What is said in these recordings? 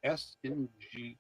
SMG.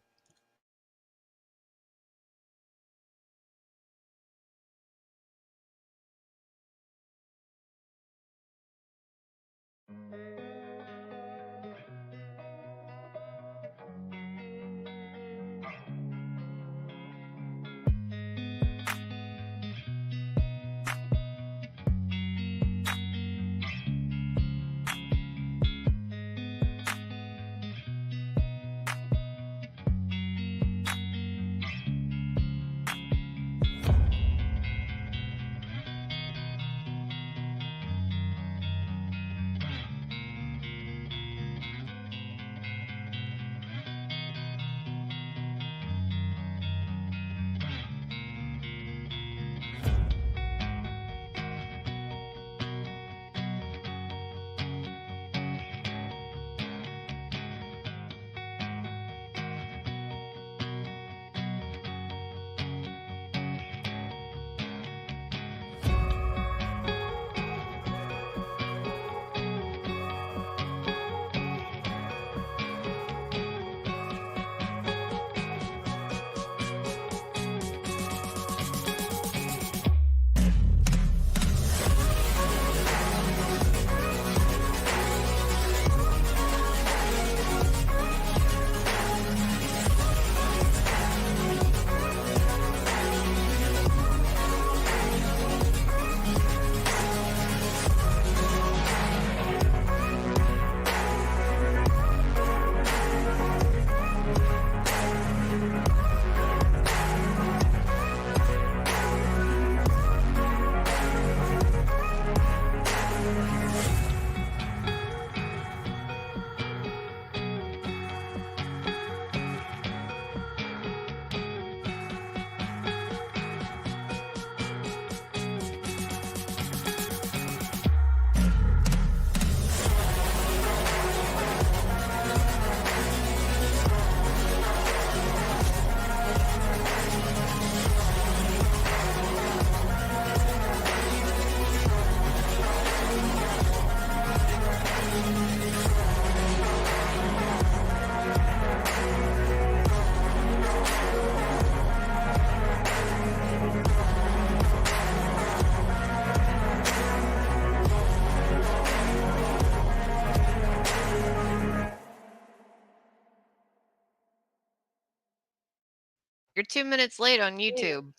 You're 2 minutes late on YouTube.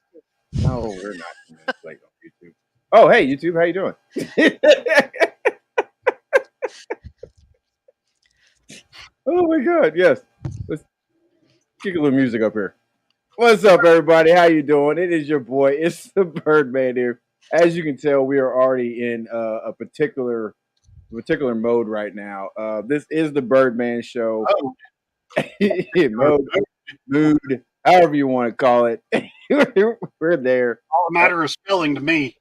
No, we're not 2 minutes late on YouTube. Oh, hey, YouTube, how you doing? Oh my God, yes. Let's kick a little music up here. What's up, everybody? How you doing? It is your boy. It's the Birdman here. As you can tell, we are already in a particular mode right now. This is the Birdman Show. Oh, Mode, mood, however you want to call it. We're there. all a matter of spelling to me.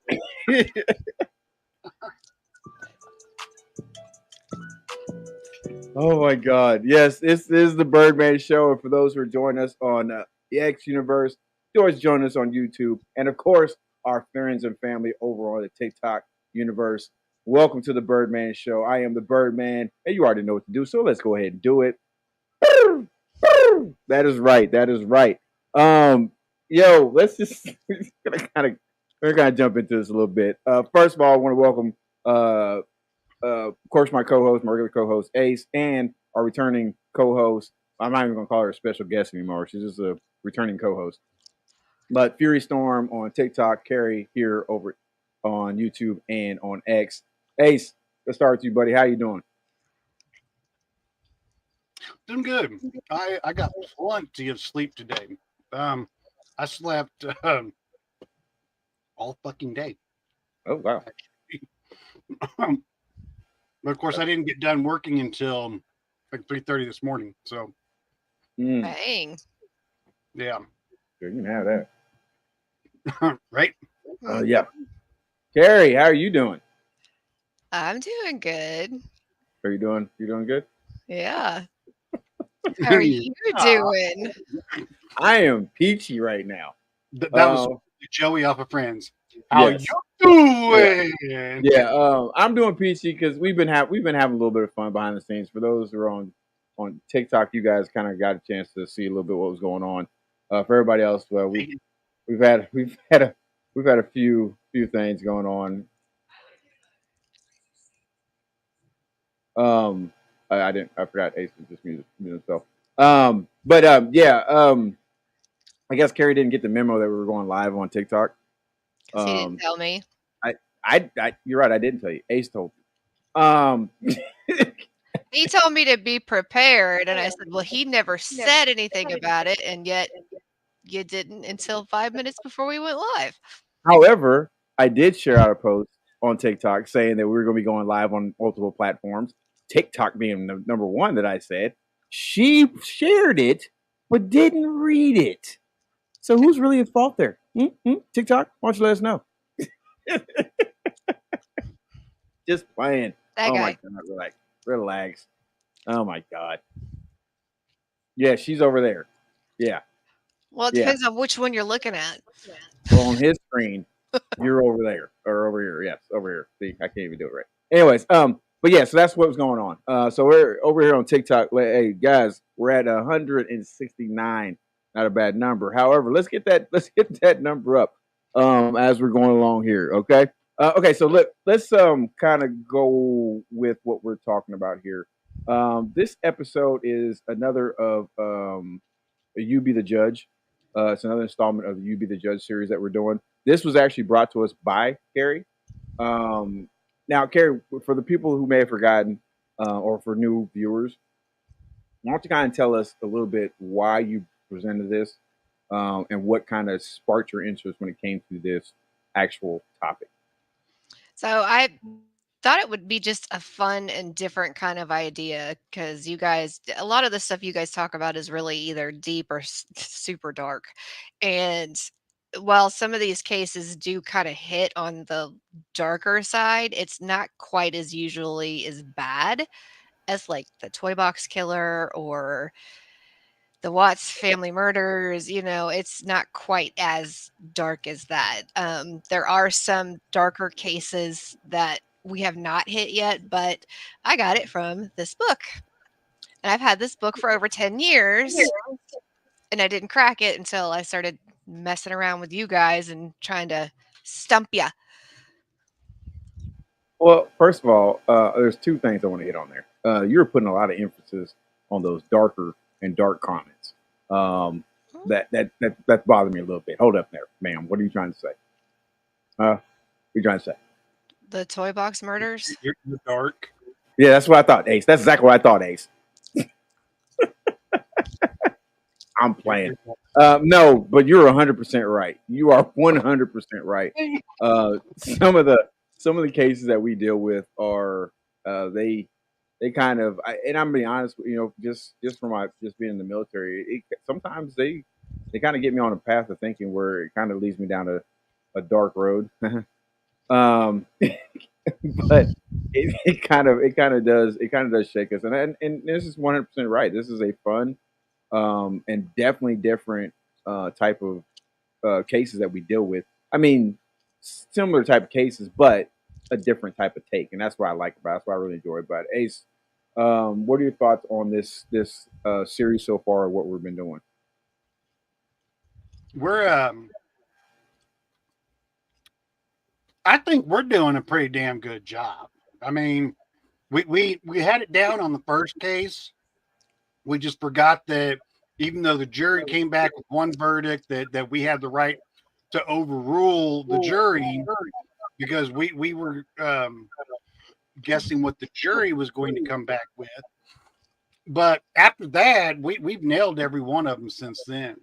Oh my God. Yes, this is the Birdman Show. And for those who are joining us on the X Universe, always join us on YouTube. And of course, our friends and family over on the TikTok universe. Welcome to the Birdman Show. I am the Birdman, and you already know what to do. So let's go ahead and do it. That is right. That is right. Yo, let's just we're gonna jump into this a little bit. First of all, I want to welcome of course, my co-host, my regular co-host, Ace, and our returning co-host. I'm not even going to call her a special guest anymore. She's just a returning co-host. But FuryStorm on TikTok, Carrie here over on YouTube and on X. Ace, let's start with you, buddy. How you doing? Doing good. I got plenty of sleep today. I slept all fucking day. Oh, wow. But of course, I didn't get done working until like 3:30 this morning. So, Dang. yeah. Sure, you can have that. Right? Yeah. Carrie, how are you doing? I'm doing good. Are you doing? You doing good? Yeah. How are you doing? I am peachy right now. That was Joey off of Friends. How Yes. you doing? Yeah, I'm doing peachy because we've been having a little bit of fun behind the scenes. For those who are on on TikTok, you guys kind of got a chance to see a little bit what was going on. For everybody else, well, we've had a few things going on. I forgot Ace was just muted himself. I guess Carrie didn't get the memo that we were going live on TikTok. Because he didn't tell me. You're right. I didn't tell you. Ace told me. He told me to be prepared, and I said, well, he never said anything about it, and yet you didn't until 5 minutes before we went live. However, I did share out a post on TikTok saying that we were going to be going live on multiple platforms. TikTok being the number one that I said. She shared it, but didn't read it. So who's really at fault there? TikTok, why don't you let us know? Just playing. That guy. My God, relax. Oh my God. Yeah, she's over there. Yeah. Well, it depends on which one you're looking at. Well, on his screen, you're over there or over here. Yes, over here. See, I can't even do it right. Anyways, but yeah, so that's what's going on. So we're over here on TikTok. Hey guys, we're at 169. Not a bad number. However, let's get that number up as we're going along here. Okay. Okay. So let's kind of go with what we're talking about here. This episode is another of You Be the Judge. It's another installment of the You Be the Judge series that we're doing. This was actually brought to us by Carrie. Now, Carrie, for the people who may have forgotten or for new viewers, why don't you kind of tell us a little bit why you presented this and what kind of sparked your interest when it came to this actual topic? So I thought it would be just a fun and different kind of idea because you guys, a lot of the stuff you guys talk about is really either deep or super dark. And while some of these cases do kind of hit on the darker side, it's not quite as usually as bad as like the toy box killer or the Watts family murders. It's not quite as dark as that. There are some darker cases that we have not hit yet, but I got it from this book. And I've had this book for over 10 years, and I didn't crack it until I started messing around with you guys and trying to stump you. Well, first of all, there's two things I want to hit on there. You're putting a lot of emphasis on those darker and dark comments. That's bothering me a little bit. Hold up there, ma'am. What are you trying to say? What are you trying to say? The toy box murders? You're in the dark. Yeah, that's what I thought, Ace. That's exactly what I thought, Ace. I'm playing. No, but you're 100% right. You are 100% right. Some of the cases that we deal with are they kind of, and I'm being honest, just from just being in the military, sometimes they kind of get me on a path of thinking where it kind of leads me down a dark road. But it kind of does shake us, and this is 100% right. This is a fun and definitely different type of cases that we deal with. I mean, similar type of cases, but a different type of take, and that's what I like about it. That's what I really enjoy about it. Ace, what are your thoughts on this series so far, what we've been doing? I think we're doing a pretty damn good job. I mean, we had it down on the first case. We just forgot that even though the jury came back with one verdict, that we had the right to overrule the jury because we were guessing what the jury was going to come back with. But after that, we've nailed every one of them since then.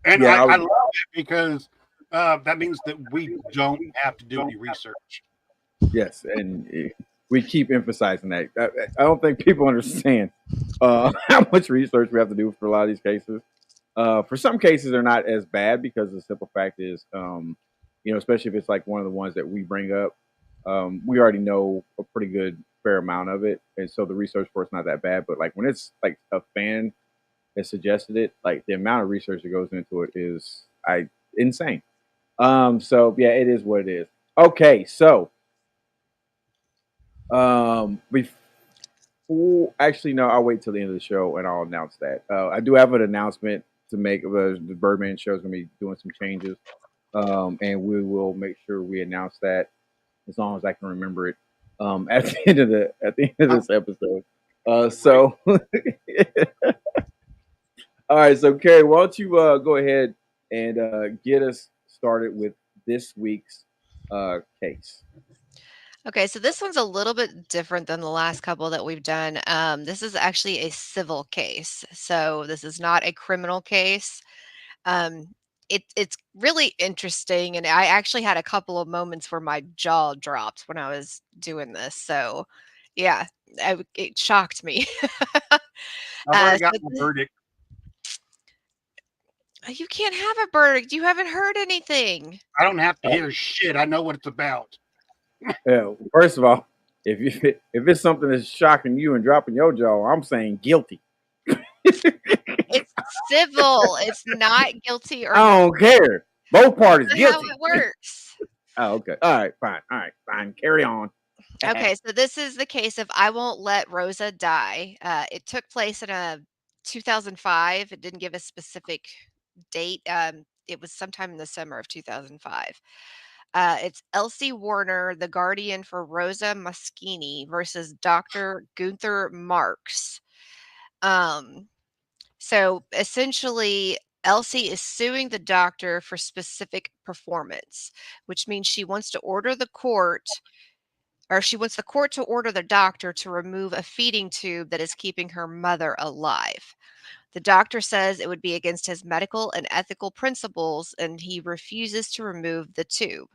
And I love it because that means that we don't have to do any research. Yes, and we keep emphasizing that. I don't think people understand how much research we have to do for a lot of these cases. For some cases, they're not as bad because the simple fact is, especially if it's like one of the ones that we bring up, we already know a pretty good fair amount of it, and so the research for it's not that bad. But like when it's like a fan that suggested it, like the amount of research that goes into it is insane. So yeah, it is what it is. Okay, so Actually, no, I'll wait till the end of the show and I'll announce that. I do have an announcement to make. The Birdman Show is going to be doing some changes, and we will make sure we announce that as long as I can remember it at the end of this episode. So, all right. So, Carrie, why don't you go ahead and get us started with this week's case? Okay, so this one's a little bit different than the last couple that we've done. This is actually a civil case, so this is not a criminal case. It's really interesting, and I actually had a couple of moments where my jaw dropped when I was doing this. So, yeah, it shocked me. I've already got So my verdict. you can't have a verdict. You haven't heard anything. I don't have to hear shit. I know what it's about. Yeah. First of all, if it's something that's shocking you and dropping your jaw, I'm saying guilty. It's civil. It's not guilty or I don't care. Both parties not how guilty. it works. Oh, okay. All right. Fine. All right. Fine. Carry on. Okay, so this is the case of I Won't Let Rosa Die. It took place in 2005. It didn't give a specific date. It was sometime in the summer of 2005. It's Elsie Warner, the guardian for Rosa Moschini versus Dr. Gunther Marks. So essentially, Elsie is suing the doctor for specific performance, which means she wants to order the court, or she wants the court to order the doctor to remove a feeding tube that is keeping her mother alive. The doctor says it would be against his medical and ethical principles, and he refuses to remove the tube.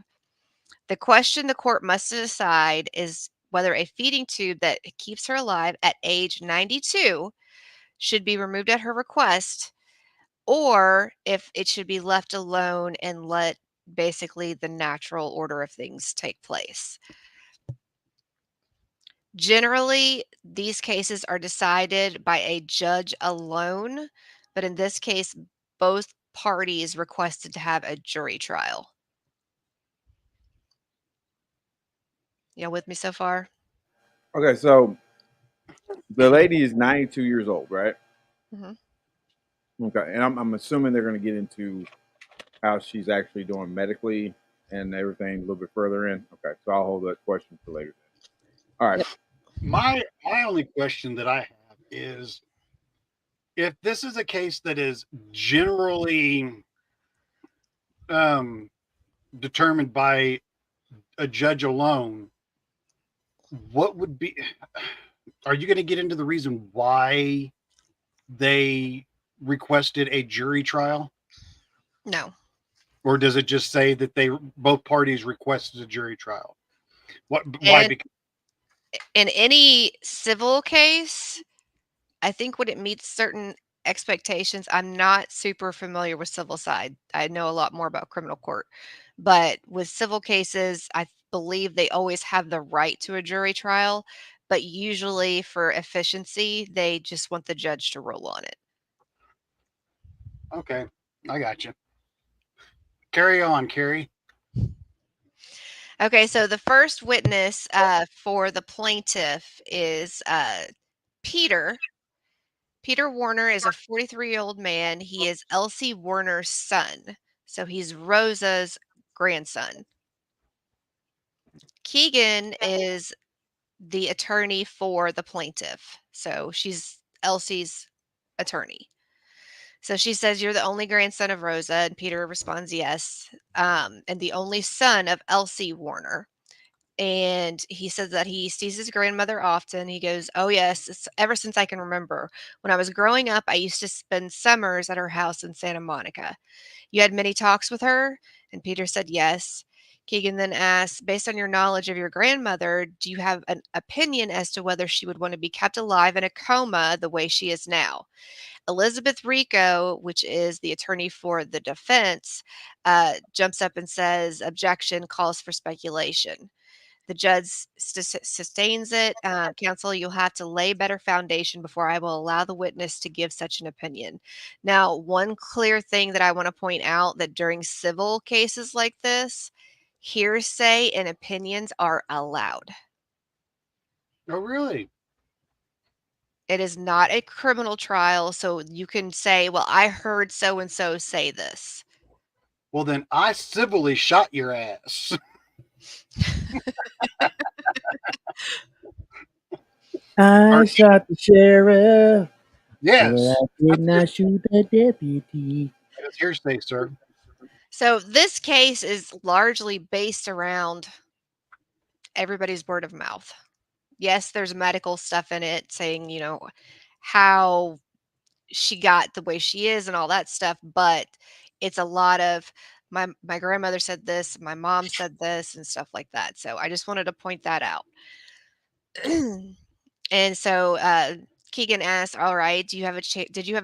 The question the court must decide is whether a feeding tube that keeps her alive at age 92 should be removed at her request, or if it should be left alone and let basically the natural order of things take place. Generally, these cases are decided by a judge alone, but in this case, both parties requested to have a jury trial. You with me so far? Okay. So the lady is 92 years old, right? Mhm. Okay. And I'm assuming they're going to get into how she's actually doing medically and everything a little bit further in. Okay. So I'll hold that question for later. All right. Yep. My only question that I have is, if this is a case that is generally determined by a judge alone, what would be? Are you going to get into the reason why they requested a jury trial, No. or does it just say that both parties requested a jury trial? Why? And Because in any civil case, I think when it meets certain expectations, I'm not super familiar with civil side. I know a lot more about criminal court. But with civil cases, I believe they always have the right to a jury trial, but usually for efficiency, they just want the judge to rule on it. okay, I got you. Carry on, Carrie. Okay, so the first witness for the plaintiff is Peter. Peter Warner is a 43-year-old man. He is Elsie Warner's son. So he's Rosa's grandson. Keegan is the attorney for the plaintiff. So she's Elsie's attorney. So she says, "You're the only grandson of Rosa." And Peter responds, "Yes." And the only son of Elsie Warner. And he says that he sees his grandmother often. He goes, "Oh, yes, it's ever since I can remember. When I was growing up, I used to spend summers at her house in Santa Monica. You had many talks with her?" And Peter said, "Yes." Keegan then asked, "Based on your knowledge of your grandmother, do you have an opinion as to whether she would want to be kept alive in a coma the way she is now?" Elizabeth Rico, which is the attorney for the defense, jumps up and says, "Objection, calls for speculation." The judge sustains it. "Counsel, you'll have to lay better foundation before I will allow the witness to give such an opinion." Now, one clear thing that I want to point out, that during civil cases like this, hearsay and opinions are allowed. Oh, really? It is not a criminal trial, so you can say, well, I heard so and so say this. Well, then I civilly shot your ass. I shot the sheriff, Yes. but I did not shoot the deputy. That's hearsay, sir. So this case is largely based around everybody's word of mouth. Yes, there's medical stuff in it saying, how she got the way she is and all that stuff, but it's a lot of my grandmother said this, my mom said this and stuff like that. So I just wanted to point that out. And so Keegan asked, "All right, did you have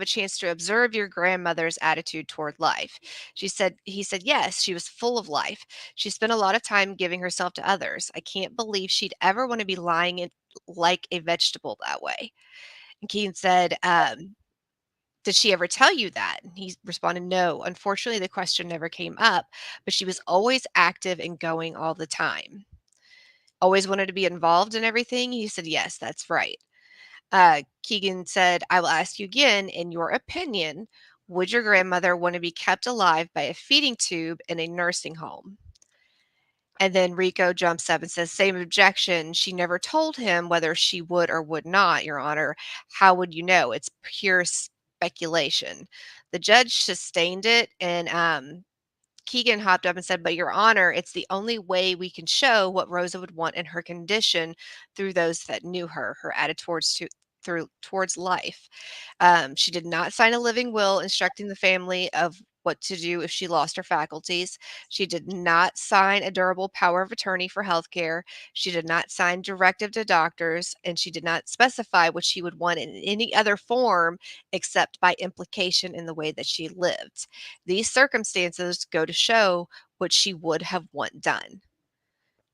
a chance to observe your grandmother's attitude toward life?" He said, "Yes, she was full of life. She spent a lot of time giving herself to others. I can't believe she'd ever want to be lying like a vegetable that way." And Keegan said, "Did she ever tell you that?" And he responded, "No. Unfortunately, the question never came up, but she was always active and going all the time. Always wanted to be involved in everything." He said, "Yes, that's right." Keegan said, "I will ask you again, in your opinion, would your grandmother want to be kept alive by a feeding tube in a nursing home?" And then Rico jumps up and says, "Same objection. She never told him whether she would or would not, Your Honor. How would you know? It's pure speculation." The judge sustained it, and Keegan hopped up and said, "But Your Honor, it's the only way we can show what Rosa would want in her condition through those that knew her attitude towards life. She did not sign a living will instructing the family of what to do if she lost her faculties. She did not sign a durable power of attorney for healthcare. She did not sign directive to doctors, and she did not specify what she would want in any other form except by implication in the way that she lived. These circumstances go to show what she would have want done."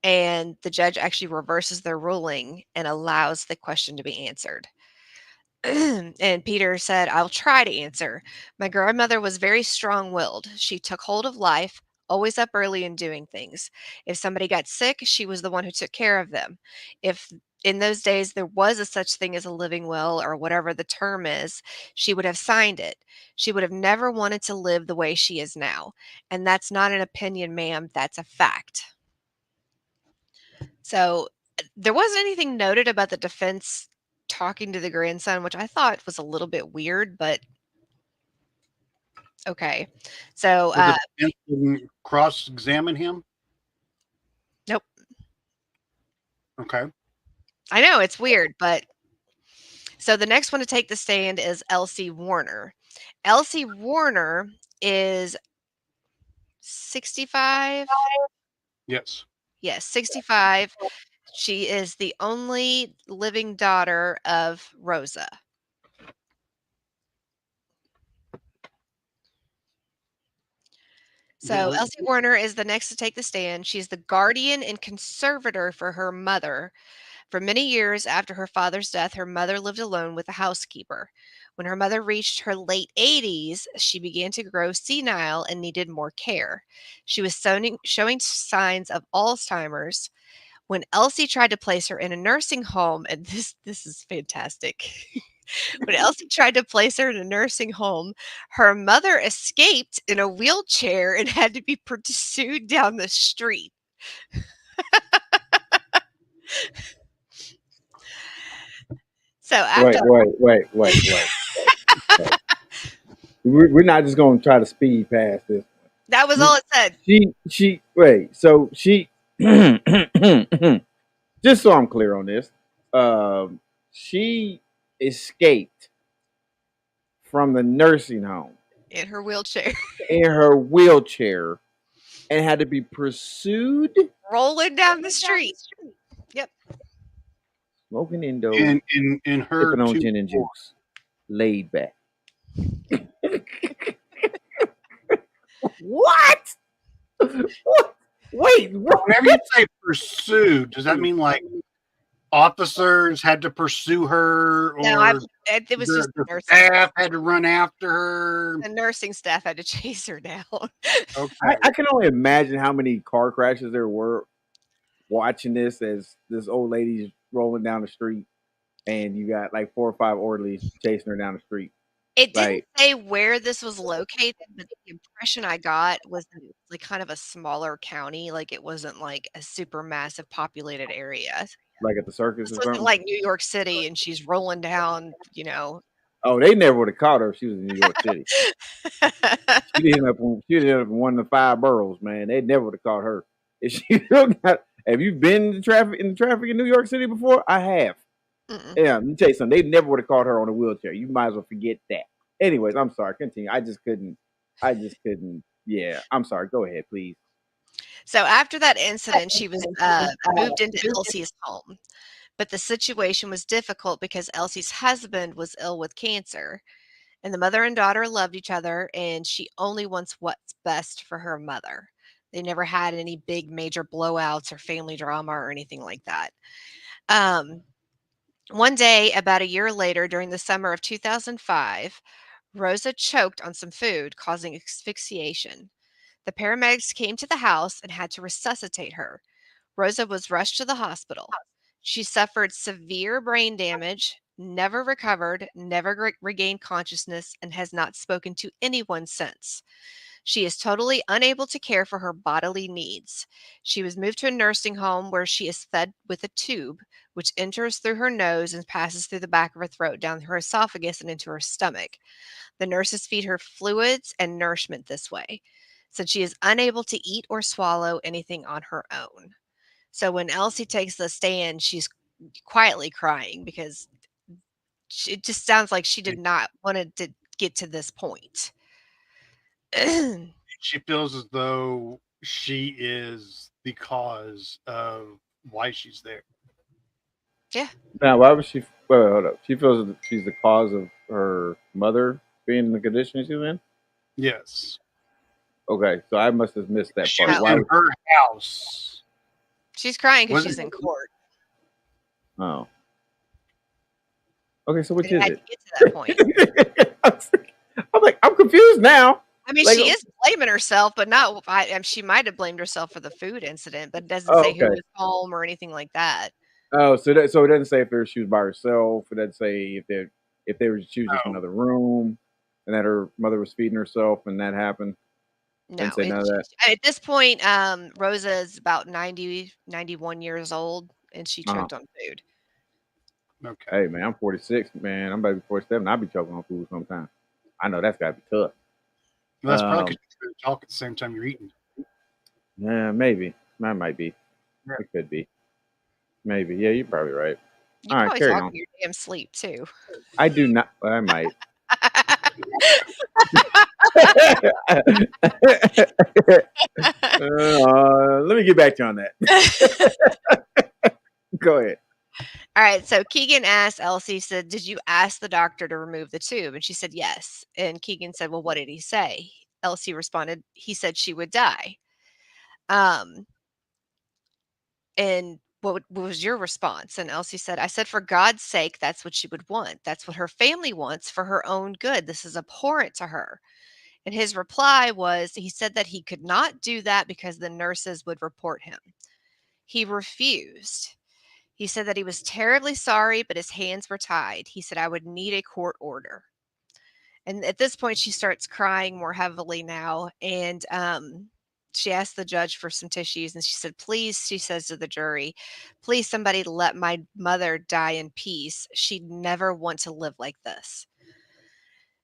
And the judge actually reverses their ruling and allows the question to be answered. And Peter said, "I'll try to answer. My grandmother was very strong willed. She took hold of life, always up early and doing things. If somebody got sick, she was the one who took care of them. If in those days there was a such thing as a living will or whatever the term is, she would have signed it. She would have never wanted to live the way she is now. And that's not an opinion, ma'am. That's a fact." So there wasn't anything noted about the defense talking to the grandson, which I thought was a little bit weird, but okay. So, So the defense didn't cross-examine him. nope. Okay. I know it's weird, but so the next one to take the stand is Elsie Warner. Elsie Warner is 65. Yes. Yes, 65. She is the only living daughter of Rosa. So Yeah. Elsie Warner is the next to take the stand. She's the guardian and conservator for her mother. For many years after her father's death, her mother lived alone with a housekeeper. When her mother reached her late 80s, she began to grow senile and needed more care. She was showing signs of Alzheimer's. When Elsie tried to place her in a nursing home, and this is fantastic. When Elsie tried to place her in a nursing home, her mother escaped in a wheelchair and had to be pursued down the street. So after Wait. We're not just going to try to speed past this. that was all it said. So she, just so I'm clear on this, she escaped from the nursing home In her wheelchair, in her wheelchair and had to be pursued rolling down the street. Yep. smoking indo, In her sipping on two gin and juice, laid back. What? What? Wait, what? Whenever you say pursued, does that mean like officers had to pursue her, No, or it was just the the nursing. staff had to run after her? The nursing staff had to chase her down. Okay. I can only imagine how many car crashes there were watching this as this old lady's rolling down the street. and you got like 4 or 5 orderlies chasing her down the street. It didn't Like, say where this was located, but the impression I got was that it was like kind of a smaller county, like it wasn't like a super massive populated area. like at the circus This or wasn't something. like New York City and she's rolling down, Oh, they never would have caught her if she was in New York City. She'd end up in one of the 5 boroughs, man. They never would have caught her. If she have you been in traffic in New York City before? I have. Mm-mm. Yeah, let me tell you something. They never would have caught her on a wheelchair. You might as well forget that. Anyways, I'm sorry. Continue. I just couldn't. Yeah, I'm sorry. Go ahead, please. So after that incident, she was moved into Elsie's home. But the situation was difficult because Elsie's husband was ill with cancer. And the mother and daughter loved each other, and she only wants what's best for her mother. They never had any big major blowouts or family drama or anything like that. One day, about a year later, during the summer of 2005, Rosa choked on some food, causing asphyxiation. The paramedics came to the house and had to resuscitate her. Rosa was rushed to the hospital. She suffered severe brain damage, never recovered, never regained consciousness, and has not spoken to anyone since. She is totally unable to care for her bodily needs. She was moved to a nursing home where she is fed with a tube, which enters through her nose and passes through the back of her throat, down her esophagus, and into her stomach. The nurses feed her fluids and nourishment this way, so she is unable to eat or swallow anything on her own. So when Elsie takes the stand, she's quietly crying because it just sounds like she did not want to get to this point. She feels as though she is the cause of why she's there. Yeah. Now, why would she? Wait, hold up. She feels that she's the cause of her mother being in the condition she's in. Yes. Okay, so I must have missed that She part. was Why? in her house. She's crying because Was she's it- in court. Oh. Okay, so which It is had it? to get to that point. I'm like, I'm confused now. I mean, Like, she is blaming herself, but not. She might have blamed herself for the food incident, but it doesn't oh, say who okay. was home or anything like that. Oh, so it doesn't say if she was by herself. It doesn't say if she was just in No. another room and that her mother was feeding herself and that happened. No, Didn't say none of that. at this point, Rosa is about 90, 91 years old, and she Uh-huh. choked on food. Okay. Hey man, I'm 46, man. I'm about to be 47. I'll be choking on food sometimes. I know that's gotta be tough. Well, that's probably because you're going to talk at the same time you're eating. Yeah, maybe. That might be. Yeah. It could be. Maybe. Yeah, you're probably right. You All right, probably carry talk on. in your damn sleep too. I do not. Well, I might. Let me get back to you on that. Go ahead. All right, so Keegan asked Elsie, said, "Did you ask the doctor to remove the tube?" And she said, "Yes." And Keegan said, "Well, what did he say?" Elsie responded, "He said she would die." Um, and what was your response? And Elsie said, "I said, for God's sake, that's what she would want. That's what her family wants for her own good. This is abhorrent to her." And his reply was, he said that he could not do that because the nurses would report him. He refused. He said that he was terribly sorry, but his hands were tied. He said, "I would need a court order." And at this point, she starts crying more heavily now. And she asked the judge for some tissues. And she said, "Please," she says to the jury, "please, somebody let my mother die in peace. She'd never want to live like this."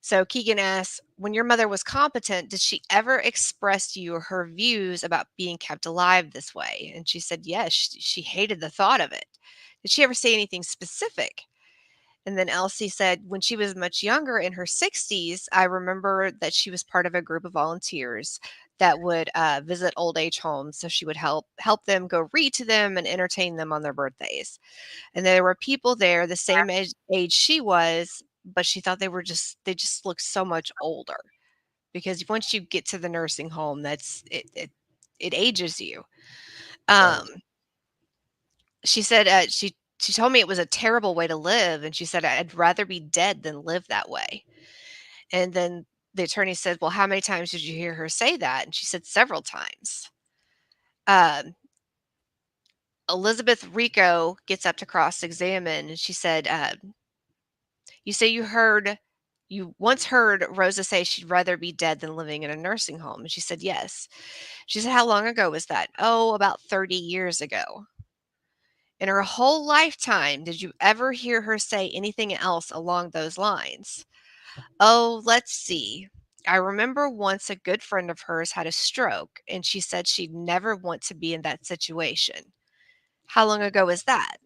So Keegan asks, "When your mother was competent, did she ever express to you her views about being kept alive this way?" And she said, "Yes, she hated the thought of it." "Did she ever say anything specific?" And then Elsie said, "When she was much younger, in her 60s, I remember that she was part of a group of volunteers that would visit old age homes. So she would help them, go read to them, and entertain them on their birthdays. And there were people there the same age she was, but she thought they just looked so much older, because once you get to the nursing home, it ages you." Um, she said she told me it was a terrible way to live, and she said, "I'd rather be dead than live that way." And then the attorney said, "Well, how many times did you hear her say that?" And she said, "Several times." Um, Elizabeth Rico gets up to cross-examine, and she said, you say you once heard Rosa say she'd rather be dead than living in a nursing home. And she said, yes. She said, how long ago was that? Oh, about 30 years ago. In her whole lifetime, did you ever hear her say anything else along those lines? Oh, let's see. I remember once a good friend of hers had a stroke, and she said she'd never want to be in that situation. How long ago was that?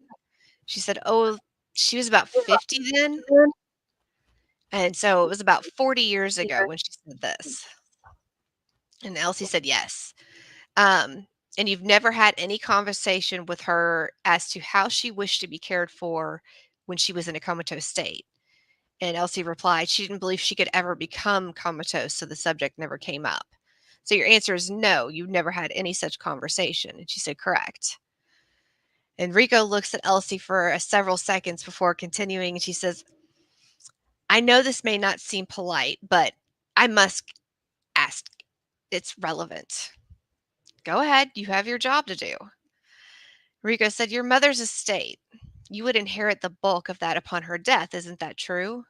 She said, oh, she was about 50 then. And so it was about 40 years ago when she said this. And Elsie said, yes. And you've never had any conversation with her as to how she wished to be cared for when she was in a comatose state. And Elsie replied, she didn't believe she could ever become comatose, so the subject never came up. So your answer is no, you've never had any such conversation. And she said, correct. And Rico looks at Elsie for several seconds before continuing, and she says, I know this may not seem polite, but I must ask. It's relevant. Go ahead, you have your job to do. Rico said, your mother's estate. You would inherit the bulk of that upon her death, isn't that true?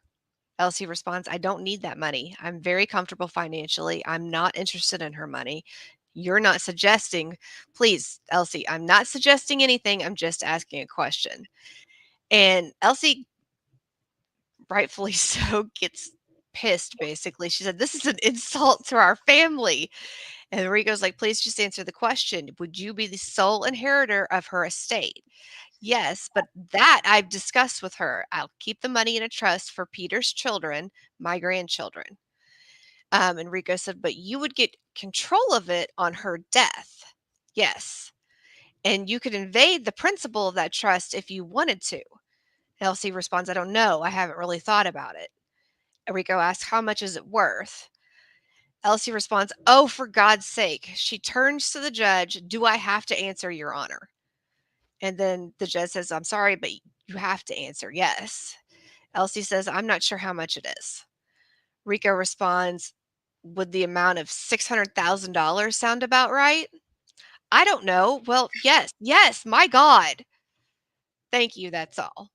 Elsie responds, I don't need that money. I'm very comfortable financially. I'm not interested in her money. You're not suggesting, please, Elsie, I'm not suggesting anything. I'm just asking a question. And Elsie, rightfully so, gets pissed, basically. She said, this is an insult to our family. And Rico's like, please just answer the question. Would you be the sole inheritor of her estate? Yes, but that I've discussed with her. I'll keep the money in a trust for Peter's children, my grandchildren. And Rico said, but you would get control of it on her death. Yes. And you could invade the principal of that trust if you wanted to. Elsie responds, I don't know. I haven't really thought about it. Rico asks, how much is it worth? Elsie responds, oh, for God's sake. She turns to the judge. Do I have to answer, Your Honor? And then the judge says, I'm sorry, but you have to answer yes. Elsie says, I'm not sure how much it is. Rico responds, would the amount of $600,000 sound about right? I don't know. Well, yes, my God. Thank you, that's all.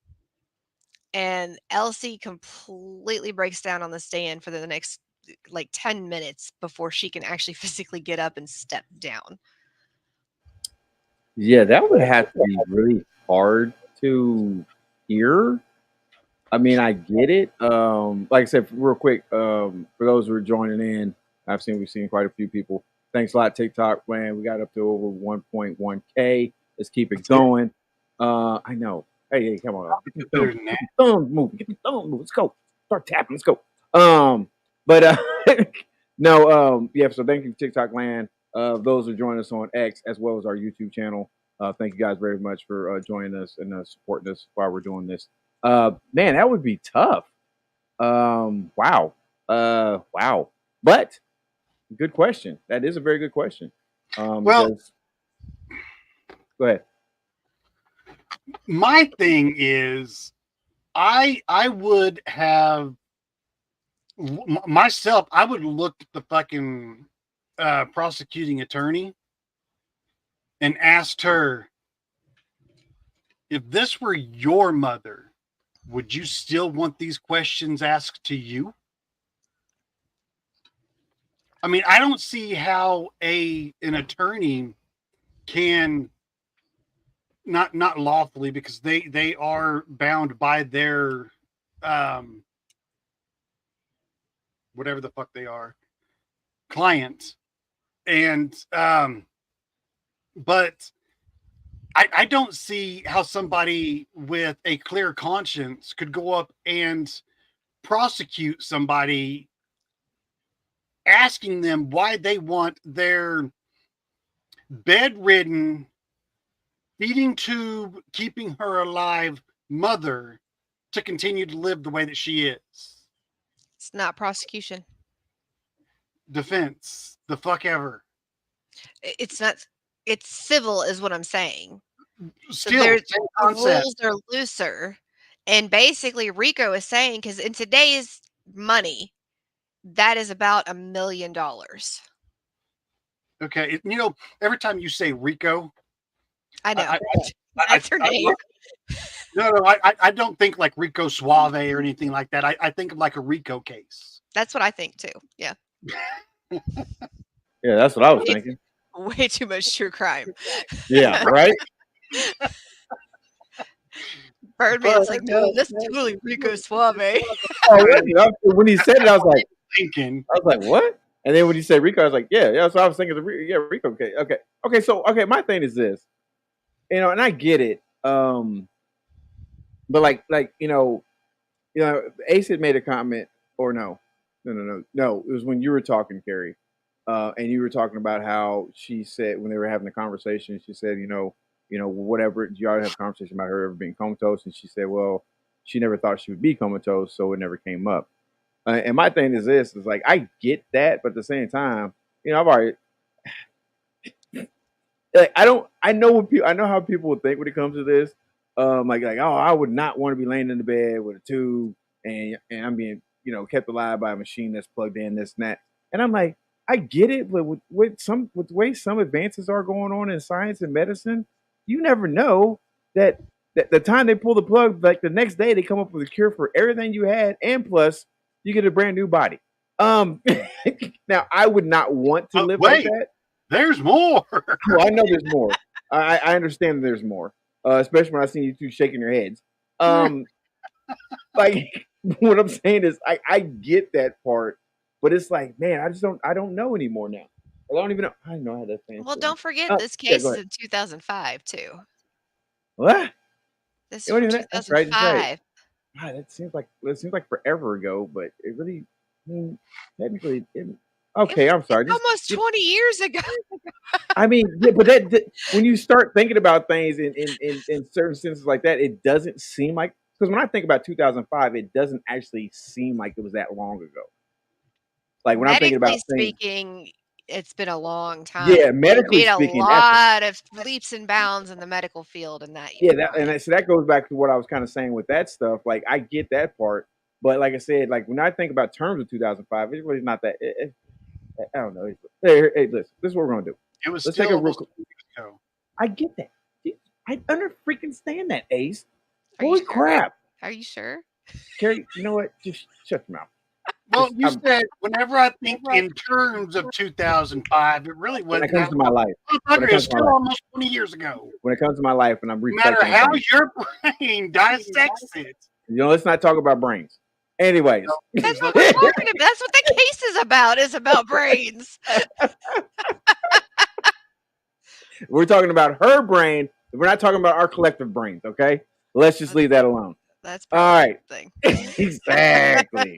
And Elsie completely breaks down on the stand for the next like 10 minutes before she can actually physically get up and step down. Yeah, that would have to be really hard to hear. I mean, I get it. Like I said, real quick, for those who are joining in, we've seen quite a few people. Thanks a lot, TikTok, man. We got up to over 1.1K. Let's keep it going. I know. Hey, come on. Get the thumbs moving. Get the thumbs moving. Let's go. Start tapping. Let's go. But no, yeah, so thank you, TikTok land. Those who join us on X as well as our YouTube channel. Thank you guys very much for joining us and supporting us while we're doing this. Man, that would be tough. Wow. Wow. But good question. That is a very good question. Well, go ahead. My thing is, I would have myself. I would look at the fucking prosecuting attorney and asked her, if this were your mother, would you still want these questions asked to you? I mean, I don't see how an attorney can not lawfully, because they are bound by their whatever the fuck they are, client. And but I don't see how somebody with a clear conscience could go up and prosecute somebody, asking them why they want their bedridden, feeding tube, keeping her alive mother to continue to live the way that she is. It's not prosecution. Defense, the fuck ever. It's not. It's civil, is what I'm saying. Still, so the rules are looser, and basically Rico is saying, because in today's money, that is about $1 million. Okay, every time you say Rico, I know. I- That's her name. No, I don't think like Rico Suave or anything like that. I think of like a Rico case. That's what I think too. Yeah. Yeah, that's what I was thinking. Way too much true crime. Yeah, right. Birdman's like, no, that's totally Rico Suave. Oh, really? When he said it, I was like, Thinking. what? And then when you said Rico, I was like, yeah. So I was thinking, Rico. Okay. So my thing is this, and I get it. But like Ace had made a comment, or no. It was when you were talking, Carrie, and you were talking about how she said when they were having the conversation, she said, whatever, you already have a conversation about her ever being comatose, and she said, well, she never thought she would be comatose, so it never came up. And my thing is this: is like I get that, but at the same time, I've already like I know how people would think when it comes to this. Like oh, I would not want to be laying in the bed with a tube and I'm being kept alive by a machine that's plugged in, this and that. And I'm like, I get it, but with the way some advances are going on in science and medicine, you never know that the time they pull the plug, like the next day they come up with a cure for everything you had, and plus you get a brand new body. Now I would not want to live like that. There's more. Well, I know there's more. I understand there's more, especially when I see you two shaking your heads. Like what I'm saying is, I get that part, but it's like, man, I don't know anymore now. I don't even know. I know how that thing. Well, don't forget this case is in 2005 too. What? This is from 2005. Right. God, it seems like forever ago, but it really, I mean, technically, okay. I'm sorry. Almost 20 years ago. I mean, yeah, but that when you start thinking about things in certain senses like that, it doesn't seem like, because when I think about 2005, it doesn't actually seem like it was that long ago. Like when I'm thinking about speaking, it's been a long time. Yeah, medically speaking, a lot of leaps and bounds in the medical field in that year. Yeah, so that goes back to what I was kind of saying with that stuff. Like I get that part, but like I said, like when I think about terms of 2005, it's really not that. I don't know. Hey, listen, this is what we're gonna do. Let's take a real. I get that. I freaking stand that, Ace. Holy crap! Are you sure, Carrie? You know what? Just shut your mouth. Well, you said whenever I think in terms of 2005, it really wasn't. When it comes to my life, it's still almost 20 years ago. When it comes to my life, and I'm reflecting. No matter how your brain dissects it. Let's not talk about brains. Anyways, that's what we're talking about. That's what the case is about. Is about brains. We're talking about her brain. We're not talking about our collective brains. Okay, let's just leave that alone. That's all right. Exactly.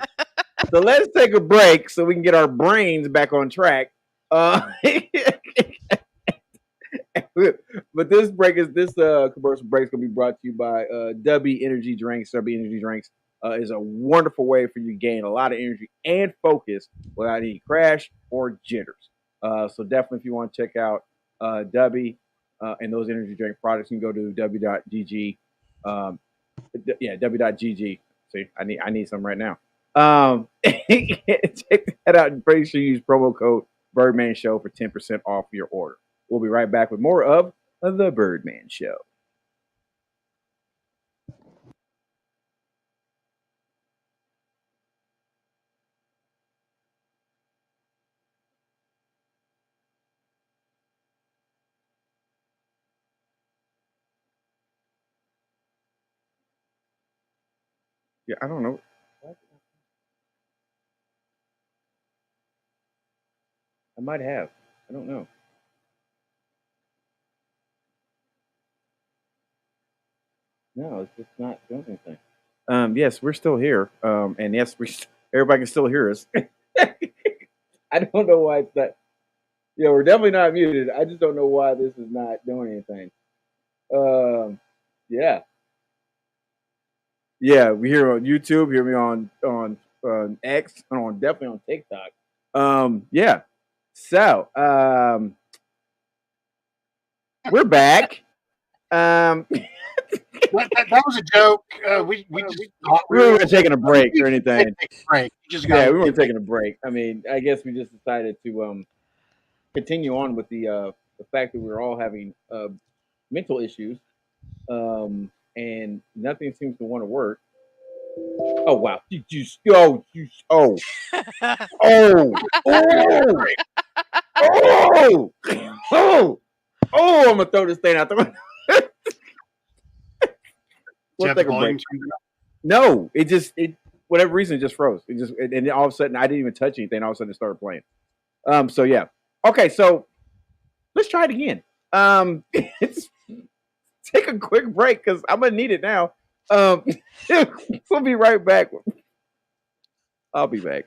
So let's take a break so we can get our brains back on track. But this commercial break is going to be brought to you by W Energy Drinks. W Energy Drinks is a wonderful way for you to gain a lot of energy and focus without any crash or jitters. So definitely, if you want to check out W and those energy drink products, you can go to w.gg. W.gg. See, I need some right now. Check that out and make sure you use promo code Birdman Show for 10% off your order. We'll be right back with more of the Birdman Show. Yeah, I don't know. I might have. I don't know. No, it's just not doing anything. Yes, we're still here. And yes, everybody can still hear us. I don't know why it's not. Yeah, we're definitely not muted. I just don't know why this is not doing anything. Yeah. Yeah, we hear on YouTube, hear me on X, and definitely on TikTok. Yeah. So, we're back. That was a joke. We just thought we weren't taking a break or anything. Right. We weren't taking a break. I mean, I guess we just decided to continue on with the fact that we were all having mental issues, and nothing seems to want to work. Oh wow! Oh oh oh oh oh oh! I'm gonna throw this thing out the window. We'll take a break. No, it whatever reason it just froze. And all of a sudden I didn't even touch anything. All of a sudden it started playing. So yeah. Okay, so let's try it again. It's take a quick break because I'm gonna need it now. We'll be right back. I'll be back.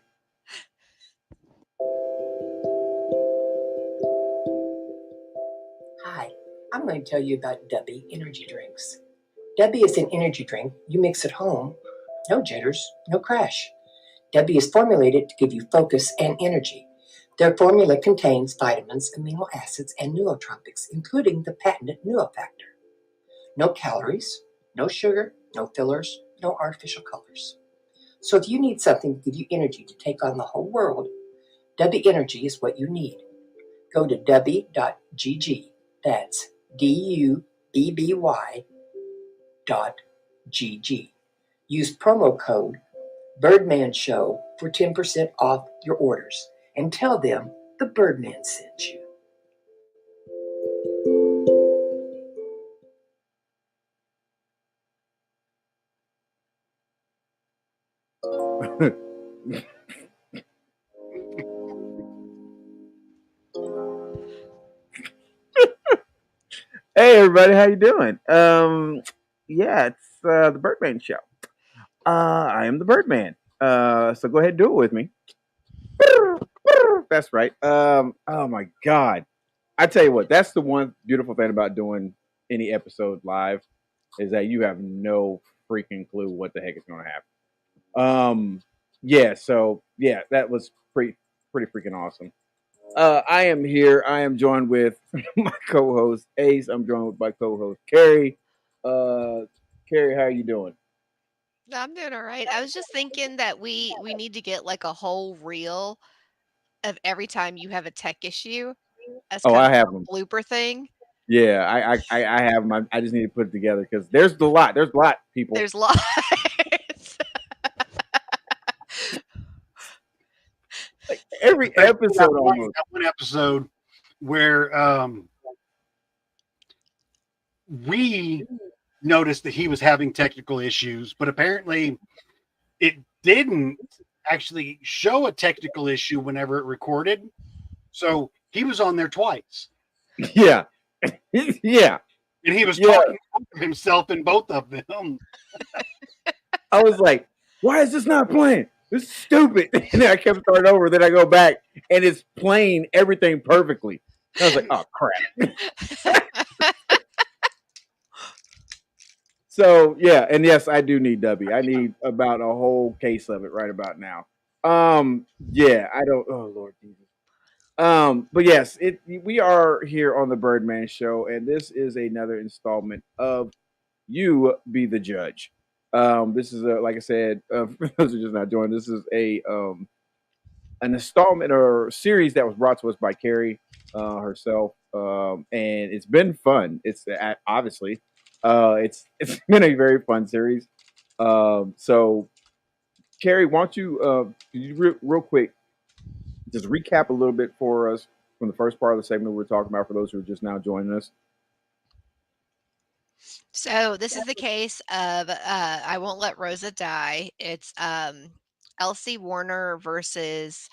Hi, I'm going to tell you about Dubby energy drinks. Dubby is an energy drink you mix at home. No jitters, no crash. Dubby is formulated to give you focus and energy. Their formula contains vitamins, amino acids, and nootropics, including the patented Nuofactor. No calories, no sugar, no fillers, no artificial colors. So if you need something to give you energy to take on the whole world, Dubby Energy is what you need. Go to dubby.gg. That's DUBBY.GG. Use promo code Birdman Show for 10% off your orders and tell them the Birdman sent you. Hey everybody, how you doing? Yeah, it's the Birdman Show. I am the Birdman. So go ahead and do it with me. That's right. Oh my God. I tell you what, that's the one beautiful thing about doing any episode live is that you have no freaking clue what the heck is going to happen. Yeah, so yeah, that was pretty freaking awesome. I am here. I am joined with my co-host Ace. I'm joined with my co-host Carrie. Carrie, how are you doing? I'm doing all right. I was just thinking that we need to get like a whole reel of every time you have a tech issue as Oh, kind I of have a them. blooper thing. Yeah, I have them. I just need to put it together because there's a lot. There's a lot, people. There's lots. Like every episode almost. That one episode where we noticed that he was having technical issues, but apparently it didn't actually show a technical issue whenever it recorded. So he was on there twice. Yeah. Yeah. And he was talking to himself in both of them. I was like, why is this not playing? This is stupid. And then I kept starting over. Then I go back and it's playing everything perfectly. I was like, oh crap. So yeah, and yes, I do need Dubby. I need about a whole case of it right about now. Yeah, I don't. Oh Lord Jesus. But yes, we are here on the Birdman Show, and this is another installment of You Be the Judge. This is like I said, for those who are just not joining, this is an installment or series that was brought to us by Carrie herself, and it's been fun. It's obviously. It's been a very fun series. So, Carrie, why don't you real quick just recap a little bit for us from the first part of the segment we were talking about for those who are just now joining us. So this is the case of I Won't Let Rosa Die. It's Elsie Warner versus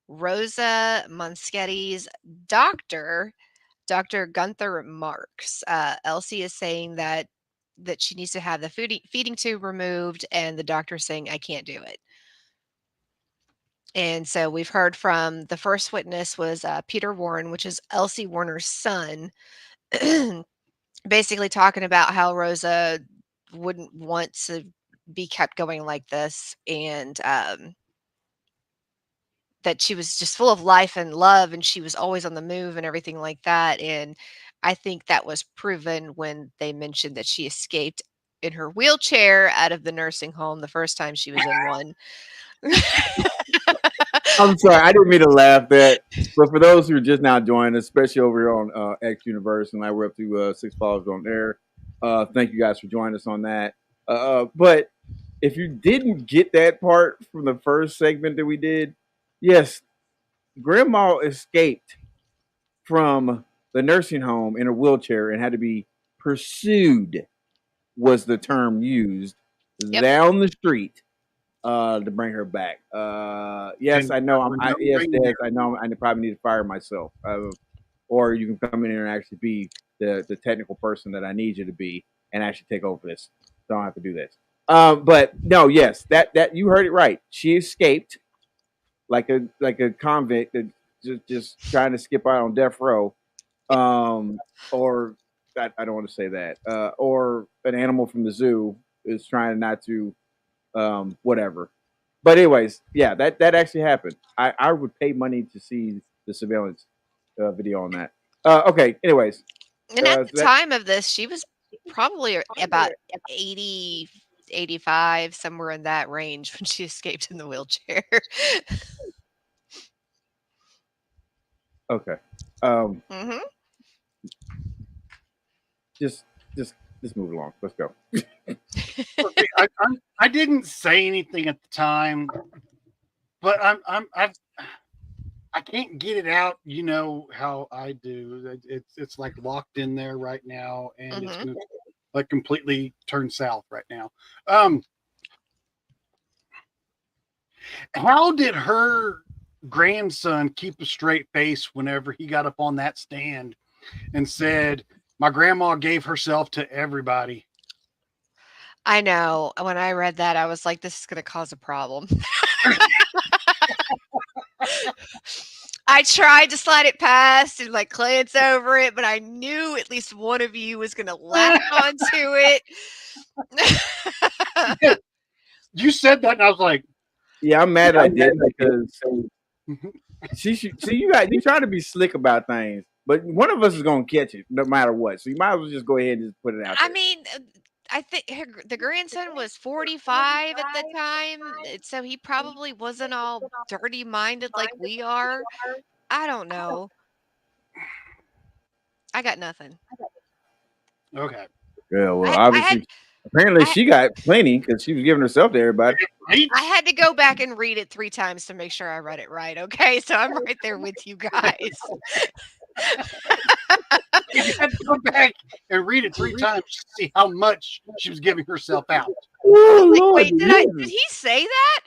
Rosa Monschetti's doctor, Dr. Gunther Marks. Elsie is saying that she needs to have the feeding tube removed, and the doctor's saying, I can't do it. And so we've heard from the first witness was Peter Warren, which is Elsie Warner's son, basically talking about how Rosa wouldn't want to be kept going like this, and that she was just full of life and love, and she was always on the move and everything like that. And I think that was proven when they mentioned that she escaped in her wheelchair out of the nursing home the first time she was in one. I'm sorry, I didn't mean to laugh that. But for those who are just now joining, especially over here on X Universe, and we're up to 6 followers on there. Thank you guys for joining us on that. But if you didn't get that part from the first segment that we did, yes, Grandma escaped from the nursing home in a wheelchair and had to be pursued, was the term used, down the street to bring her back. Yes, And I know. Yes, right Des, there. I know. I probably need to fire myself, or you can come in here and actually be the technical person that I need you to be, and actually take over this. Don't have to do this. But no, yes, that you heard it right. She escaped like a convict that just trying to skip out on death row, or I don't want to say that, or an animal from the zoo is trying not to, whatever. But anyways, yeah, that actually happened. I would pay money to see the surveillance video on that. Okay. Anyways, And at the so time of this, she was probably about 80, 85, somewhere in that range when she escaped in the wheelchair. okay. hmm Just just move along. Let's go. Okay, I didn't say anything at the time, but I can't get it out. You know how I do. It's like locked in there right now, and it's hmm gonna like completely turn south right now. How did her grandson keep a straight face whenever he got up on that stand and said, "My grandma gave herself to everybody"? I know. When I read that, I was like, this is going to cause a problem. I tried to slide it past and like glance over it, but I knew at least one of you was going to latch onto it. You said that, and I was like, Yeah, I'm mad I didn't because Mhm. you try to be slick about things, but one of us is gonna catch it no matter what. So you might as well just go ahead and just put it out I there. mean, I think the grandson was 45 at the time, so he probably wasn't all dirty minded like we are. I don't know. I got nothing. Okay. Yeah, well, I had obviously, apparently I she got plenty because she was giving herself to everybody. Right? I had to go back and read it 3 times to make sure I read it right, okay? So I'm right there with you guys. You had to go back and read it 3 times to see how much she was giving herself out. I was Oh like, Lord, "Wait, did he say that?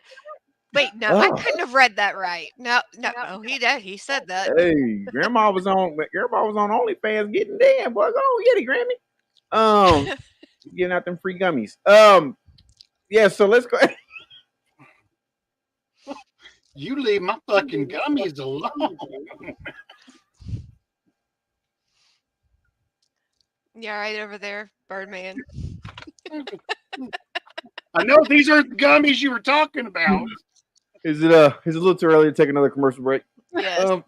Wait, no, I oh, couldn't have read that right. No, no, oh, he did. He said that." hey, Grandma was on OnlyFans getting damn boy. Go on, get it, Grammy. Getting out them free gummies. Yeah. So let's go. You leave my fucking gummies alone. You all right over there, Birdman? I know these aren't the gummies you were talking about. Is it a little too early to take another commercial break? Yes.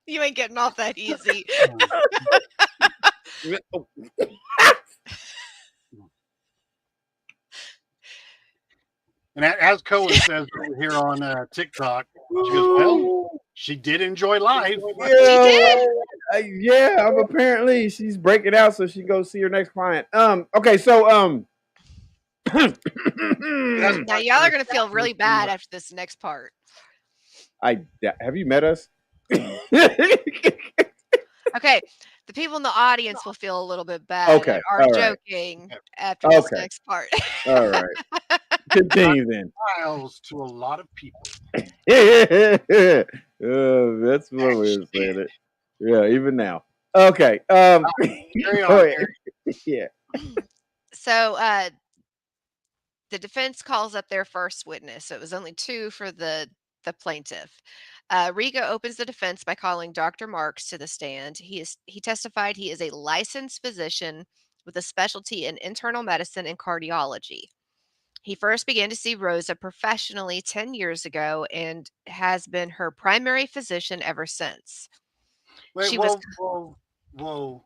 You ain't getting off that easy. And as Cohen says over here on TikTok, she goes, "Well, she did enjoy life." did. Yeah. Apparently she's breaking out so she can go see her next client. Okay. So That's Now y'all are gonna feel really bad after this next part. have you met us? Okay, the people in the audience will feel a little bit bad Okay, and are all right. joking after this Okay. next part. All right. Continue then. Miles to a lot of people. That's one way of saying it. Yeah, even now. Okay. Carry go on, ahead. Yeah. So the defense calls up their first witness. So it was only 2 for the plaintiff. Riga opens the defense by calling Dr. Marks to the stand. He testified he is a licensed physician with a specialty in internal medicine and cardiology. He first began to see Rosa professionally 10 years ago and has been her primary physician ever since. Wait, She was whoa.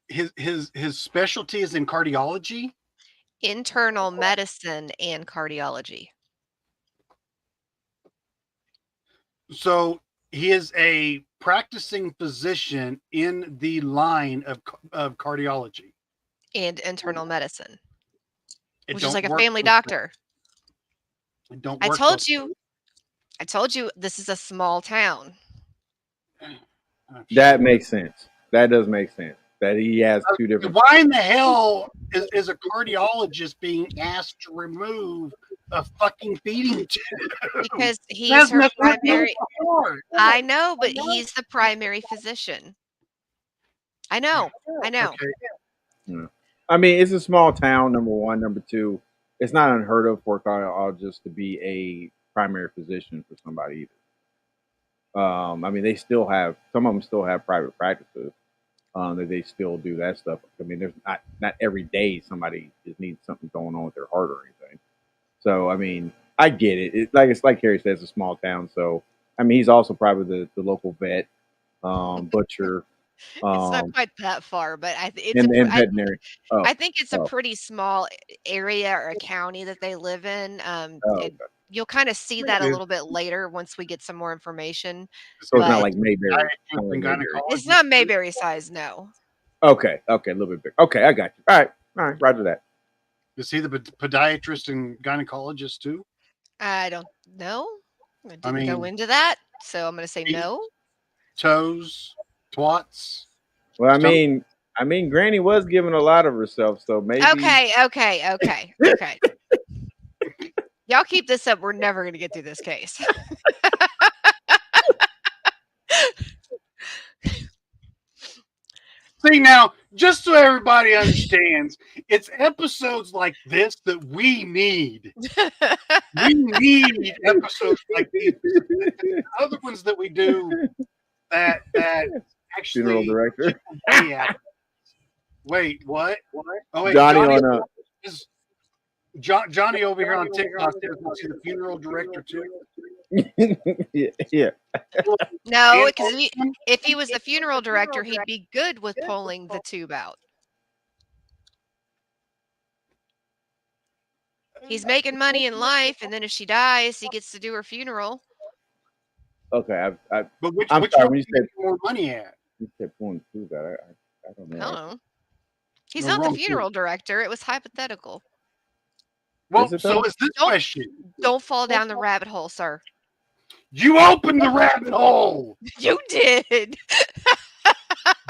His specialty is in cardiology. Internal medicine and cardiology. So he is a practicing physician in the line of cardiology. And internal medicine, It which is don't like a work family both ways. doctor. It don't I work told both you. I told you this is a small town. ways. Oh, That shit. makes sense. That does make sense. That he has two different. Why in the hell is a cardiologist being asked to remove a fucking feeding tube? Because It he's has her nothing to do with primary. the heart. I know, but he's the primary physician. I know. I know. Okay. Yeah. I mean, it's a small town. Number one, number two, it's not unheard of for a cardiologist to be a primary physician for somebody either. I mean, they still have some of them still have private practices that they still do that stuff. I mean, there's not every day somebody just needs something going on with their heart or anything. So I mean, I get it. It's like Carrie says, it's a small town. So I mean, he's also probably the local vet, butcher, It's not um, quite that far, but and veterinary. Oh, I think it's a oh, pretty small area or a county that they live in. oh. Okay. You'll kind of see that a Is, little bit later once we get some more information. is So he it's not But like Mayberry. podiatrist Not like and Mayberry. it's gynecologist not too? Mayberry size, no. Okay, a little bit big. Okay, I got you. All right, roger that. Is he the podiatrist and gynecologist too? I don't know. I I didn't go mean, into that, so I'm going to say feet, no. toes, twats, Well, stomach. I mean, Granny was giving a lot of herself, so maybe. Okay. Y'all keep this up. We're never going to get through this case. See now, just so everybody understands, it's episodes like this that we need. We need episodes like these. The other ones that we do that Funeral actually director chip away at. Wait, what? Oh wait, Johnny Johnny on is Johnny over here on TikTok says is he the funeral director too? yeah. No, And because if he was the funeral director, he'd be good with pulling the tube out. He's making money in life, and then if she dies, he gets to do her funeral. Okay, but which I'm which sorry one when do you make more money at? you said pulling through that. I don't I know. don't know. He's No, not the wrong tube. funeral director. It was hypothetical. Well, Is it so though? is this Don't- question. Don't fall down the rabbit hole, sir. You opened the rabbit hole. You did.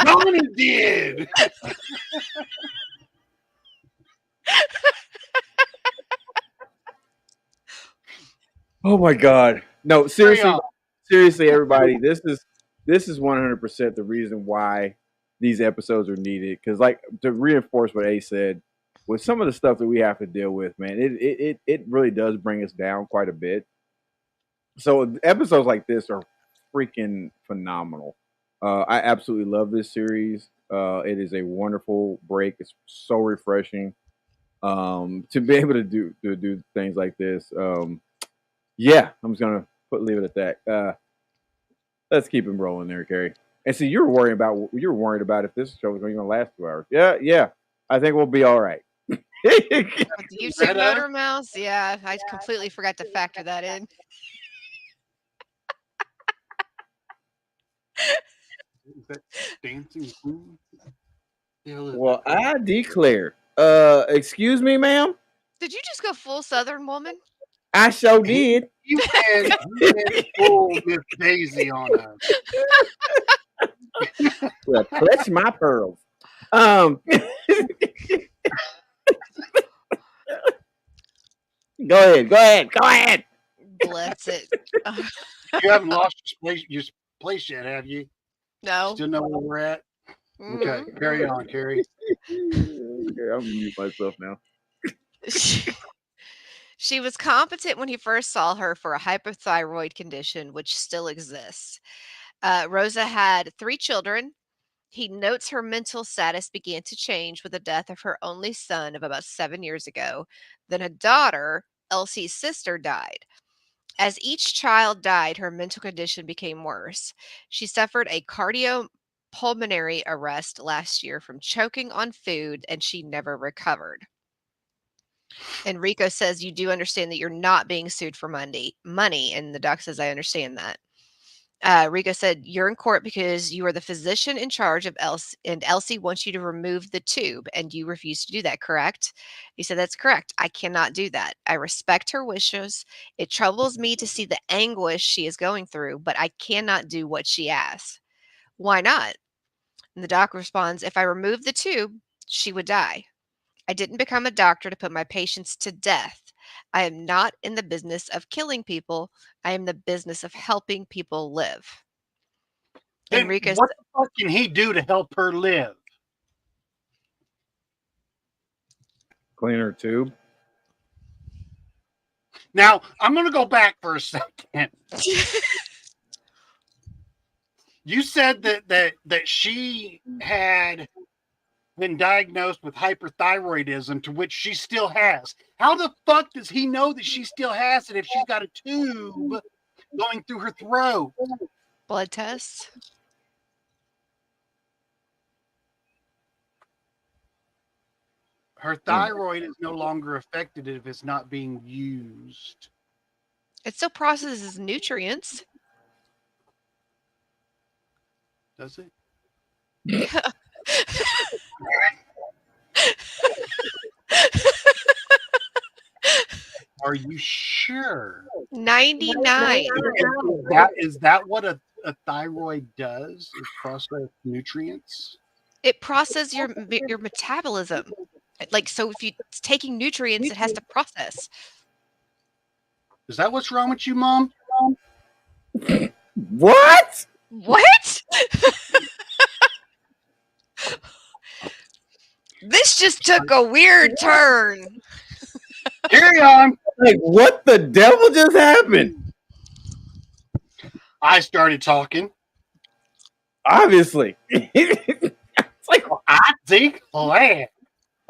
Johnny did. Oh my God! No, Carry seriously, on. everybody. This is 100% the reason why these episodes are needed. Because, like, to reinforce what A said, with some of the stuff that we have to deal with, man, it really does bring us down quite a bit. So episodes like this are freaking phenomenal. I absolutely love this series. It is a wonderful break. It's so refreshing to be able to do things like this. Yeah, I'm just gonna leave it at that. Let's keep him rolling there, Carrie. And see, you're worried about if this show is going to last 2 hours. Yeah. I think we'll be all right. With the YouTube Greta? motor mouse, yeah, I completely forgot to factor that in. Is that dancing queen? The hell is Well, that? I declare. Excuse me, ma'am. Did you just go full Southern woman? I sure did. You went full Miss Daisy on us. Well, clutch my pearls. Go ahead. Bless it. You haven't lost your place yet, have you? No. Still know where we're at? Okay, Mm-mm. carry on, Carrie. Okay, I'm gonna mute myself now. She was competent when he first saw her for a hypothyroid condition, which still exists. Rosa had 3 children. He notes her mental status began to change with the death of her only son of about 7 years ago. Then a daughter, Elsie's sister, died. As each child died, her mental condition became worse. She suffered a cardiopulmonary arrest last year from choking on food, and she never recovered. And Rico says, you do understand that you're not being sued for money. And the doc says, I understand that. Rico said, you're in court because you are the physician in charge of Elsie, and Elsie wants you to remove the tube, and you refuse to do that, correct? He said, that's correct. I cannot do that. I respect her wishes. It troubles me to see the anguish she is going through, but I cannot do what she asks. Why not? And the doc responds, if I remove the tube, she would die. I didn't become a doctor to put my patients to death. I am not in the business of killing people. I am in the business of helping people live. Then Enrico, what the fuck can he do to help her live? Clean her tube. Now, I'm going to go back for a second. You said that she had been diagnosed with hyperthyroidism, to which she still has. How the fuck does he know that she still has it if she's got a tube going through her throat? blood tests. Her thyroid is no longer affected if it's not being used. It still processes nutrients. Does it? Are you sure? 99. Is that what a thyroid does? Is process nutrients? It processes your metabolism. Like, so if you're taking nutrients, it has to process. Is that what's wrong with you, Mom? What? What? This just took a weird turn. Carry on. Like, what the devil just happened? I started talking. Obviously. It's like, I declare.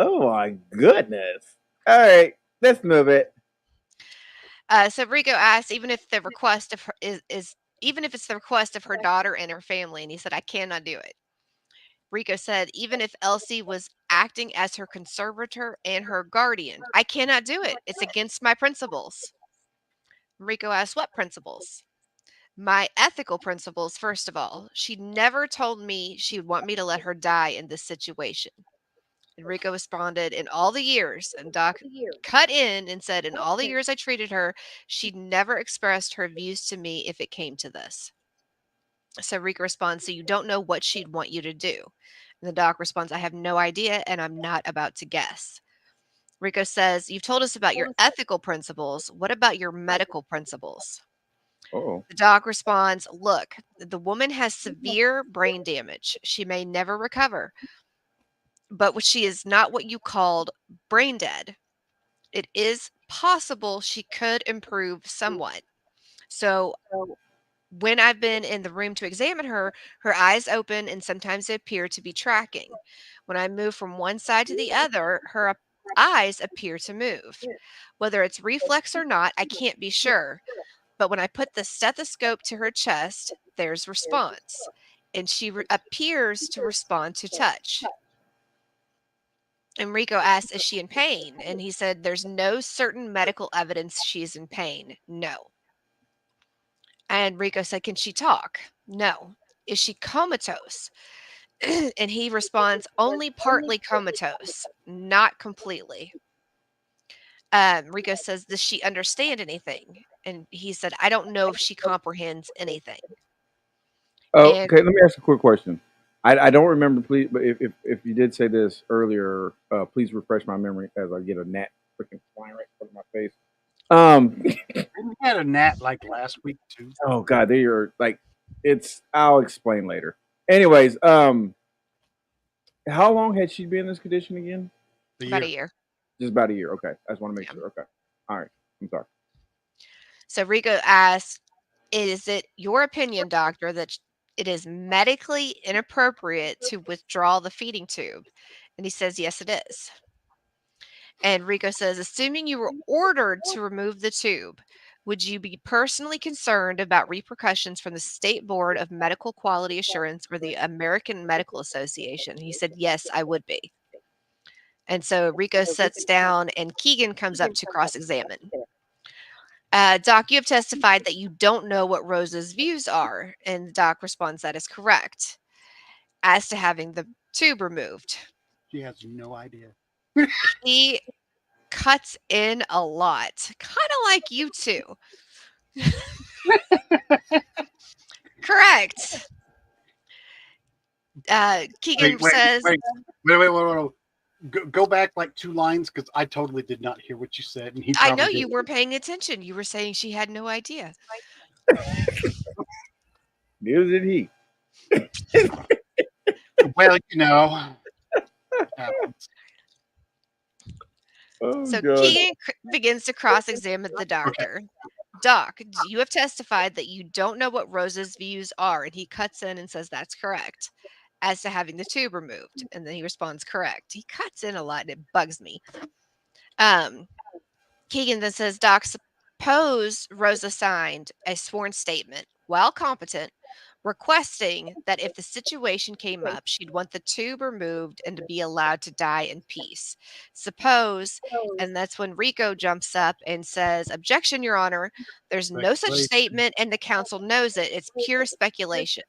oh my goodness. All right, let's move it. So Rico asked, even if the request of her even if it's the request of her daughter and her family, and he said, I cannot do it. Rico said, even if Elsie was acting as her conservator and her guardian, I cannot do it. It's against my principles. Rico asked, what principles? My ethical principles, first of all. She never told me she would want me to let her die in this situation. Enrico responded, in all the years, and Doc cut in and said, in all the years I treated her, she never expressed her views to me if it came to this. So Rico responds, so you don't know what she'd want you to do. And the doc responds, I have no idea, and I'm not about to guess. Rico says, you've told us about your ethical principles. What about your medical principles? Oh, The doc responds, look, the woman has severe brain damage. She may never recover, but she is not what you called brain dead. It is possible she could improve somewhat. So when I've been in the room to examine her, her eyes open and sometimes they appear to be tracking. When I move from one side to the other, her eyes appear to move. Whether it's reflex or not, I can't be sure. But when I put the stethoscope to her chest, there's response. And she appears to respond to touch. Enrico asked, is she in pain? And he said, there's no certain medical evidence she's in pain. No. And Rico said, can she talk? No. Is she comatose? And he responds, only partly comatose, not completely. Rico says, does she understand anything? And he said, I don't know if she comprehends anything. oh, And okay. Let me ask a quick question. I don't remember, please, but if you did say this earlier, please refresh my memory as I get a gnat freaking flying right in front of my face. We had a gnat like last week too. Oh God, they are like, it's. I'll explain later. Anyways, how long had she been in this condition again? about a year. Just about a year. Okay, I just want to make Yeah. sure. Okay, all right. I'm sorry. So Rico asks, is it your opinion, doctor, that it is medically inappropriate to withdraw the feeding tube? And he says, yes, it is. And Rico says, assuming you were ordered to remove the tube, would you be personally concerned about repercussions from the State Board of Medical Quality Assurance or the American Medical Association? He said, yes, I would be. And so Rico sits down and Keegan comes up to cross-examine. Doc, you have testified that you don't know what Rosa's views are. And Doc responds that is correct. As to having the tube removed, She has no idea. he cuts in a lot, kind of like you two. Correct. Keegan says, Wait. Go back like 2 lines because I totally did not hear what you said, and he I probably know did. you were paying attention. You were saying she had no idea. Neither did he. Well, happens. Oh, So God. Keegan begins to cross-examine the doctor. Doc, you have testified that you don't know what Rosa's views are. And he cuts in and says that's correct. As to having the tube removed. And then he responds, correct. He cuts in a lot and it bugs me. Keegan then says, Doc, suppose Rosa signed a sworn statement, while competent, requesting that if the situation came up, she'd want the tube removed and to be allowed to die in peace. Suppose, and that's when Rico jumps up and says, objection, Your Honor. There's no such Speculation. statement and the council knows it. It's pure speculation.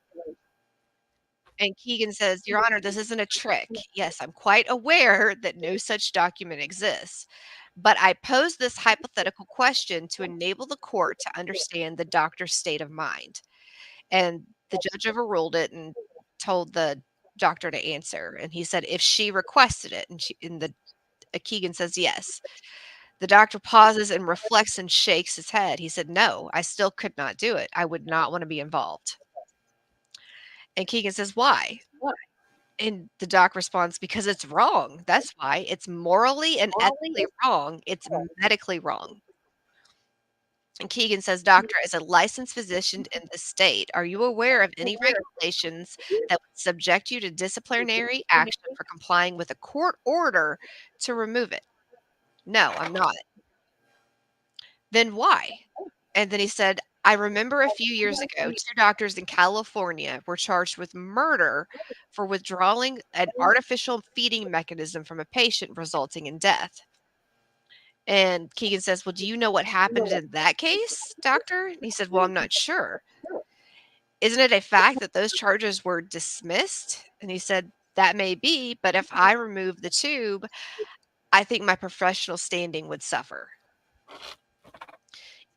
And Keegan says, Your Honor, this isn't a trick. Yes, I'm quite aware that no such document exists. But I pose this hypothetical question to enable the court to understand the doctor's state of mind. And the judge overruled it and told the doctor to answer. And he said, if she requested it, and Keegan says yes. The doctor pauses and reflects and shakes his head. He said, no, I still could not do it. I would not want to be involved. And Keegan says, why? And the doc responds, because it's wrong. That's why. It's morally and ethically wrong. It's medically wrong. And Keegan says, doctor, as a licensed physician in the state, are you aware of any regulations that would subject you to disciplinary action for complying with a court order to remove it? No, I'm not. Then why? And then he said, I remember a few years ago, 2 doctors in California were charged with murder for withdrawing an artificial feeding mechanism from a patient, resulting in death. And Keegan says, well, do you know what happened in that case, doctor? And he said, well, I'm not sure. Isn't it a fact that those charges were dismissed? And he said, that may be, but if I remove the tube, I think my professional standing would suffer.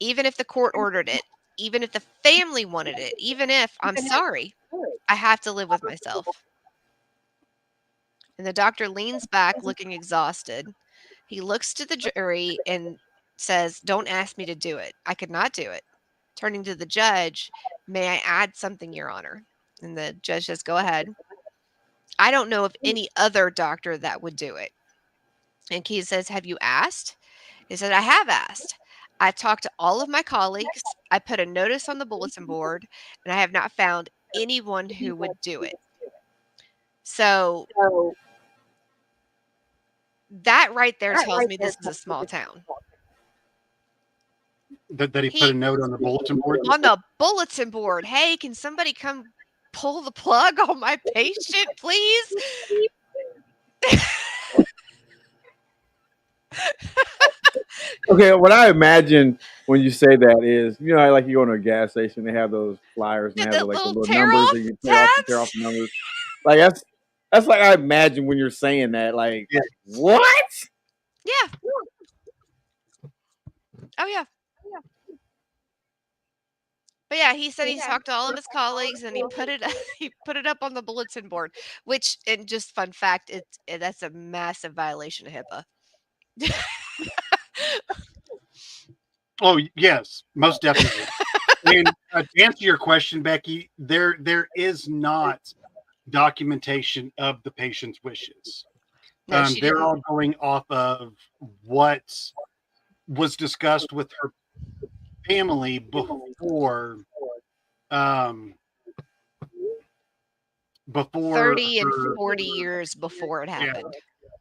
Even if the court ordered it, even if the family wanted it, even if, I'm sorry, I have to live with myself. And the doctor leans back, looking exhausted. He looks to the jury and says, don't ask me to do it. I could not do it. Turning to the judge, may I add something, Your Honor? And the judge says, go ahead. I don't know of any other doctor that would do it. And Keith says, have you asked? He said, I have asked. I talked to all of my colleagues. I put a notice on the bulletin board, and I have not found anyone who would do it. So that right there tells me this is a small town. That he put a note on the bulletin board. On the bulletin board. Hey, can somebody come pull the plug on my patient, please? Okay, what I imagine when you say that is, like you go to a gas station, they have those flyers and they have like the little numbers that you tear off the numbers. Like that's like I imagine when you're saying that, like, yeah. What? Yeah. Oh yeah. But yeah, he said he talked to all of his colleagues and he put it up on the bulletin board, which, and just fun fact, that's a massive violation of HIPAA. Oh yes, most definitely. And to answer your question, Becky, there is not documentation of the patient's wishes. No, They're all going off of what was discussed with her family before 30 and 40 years before it happened. Yeah,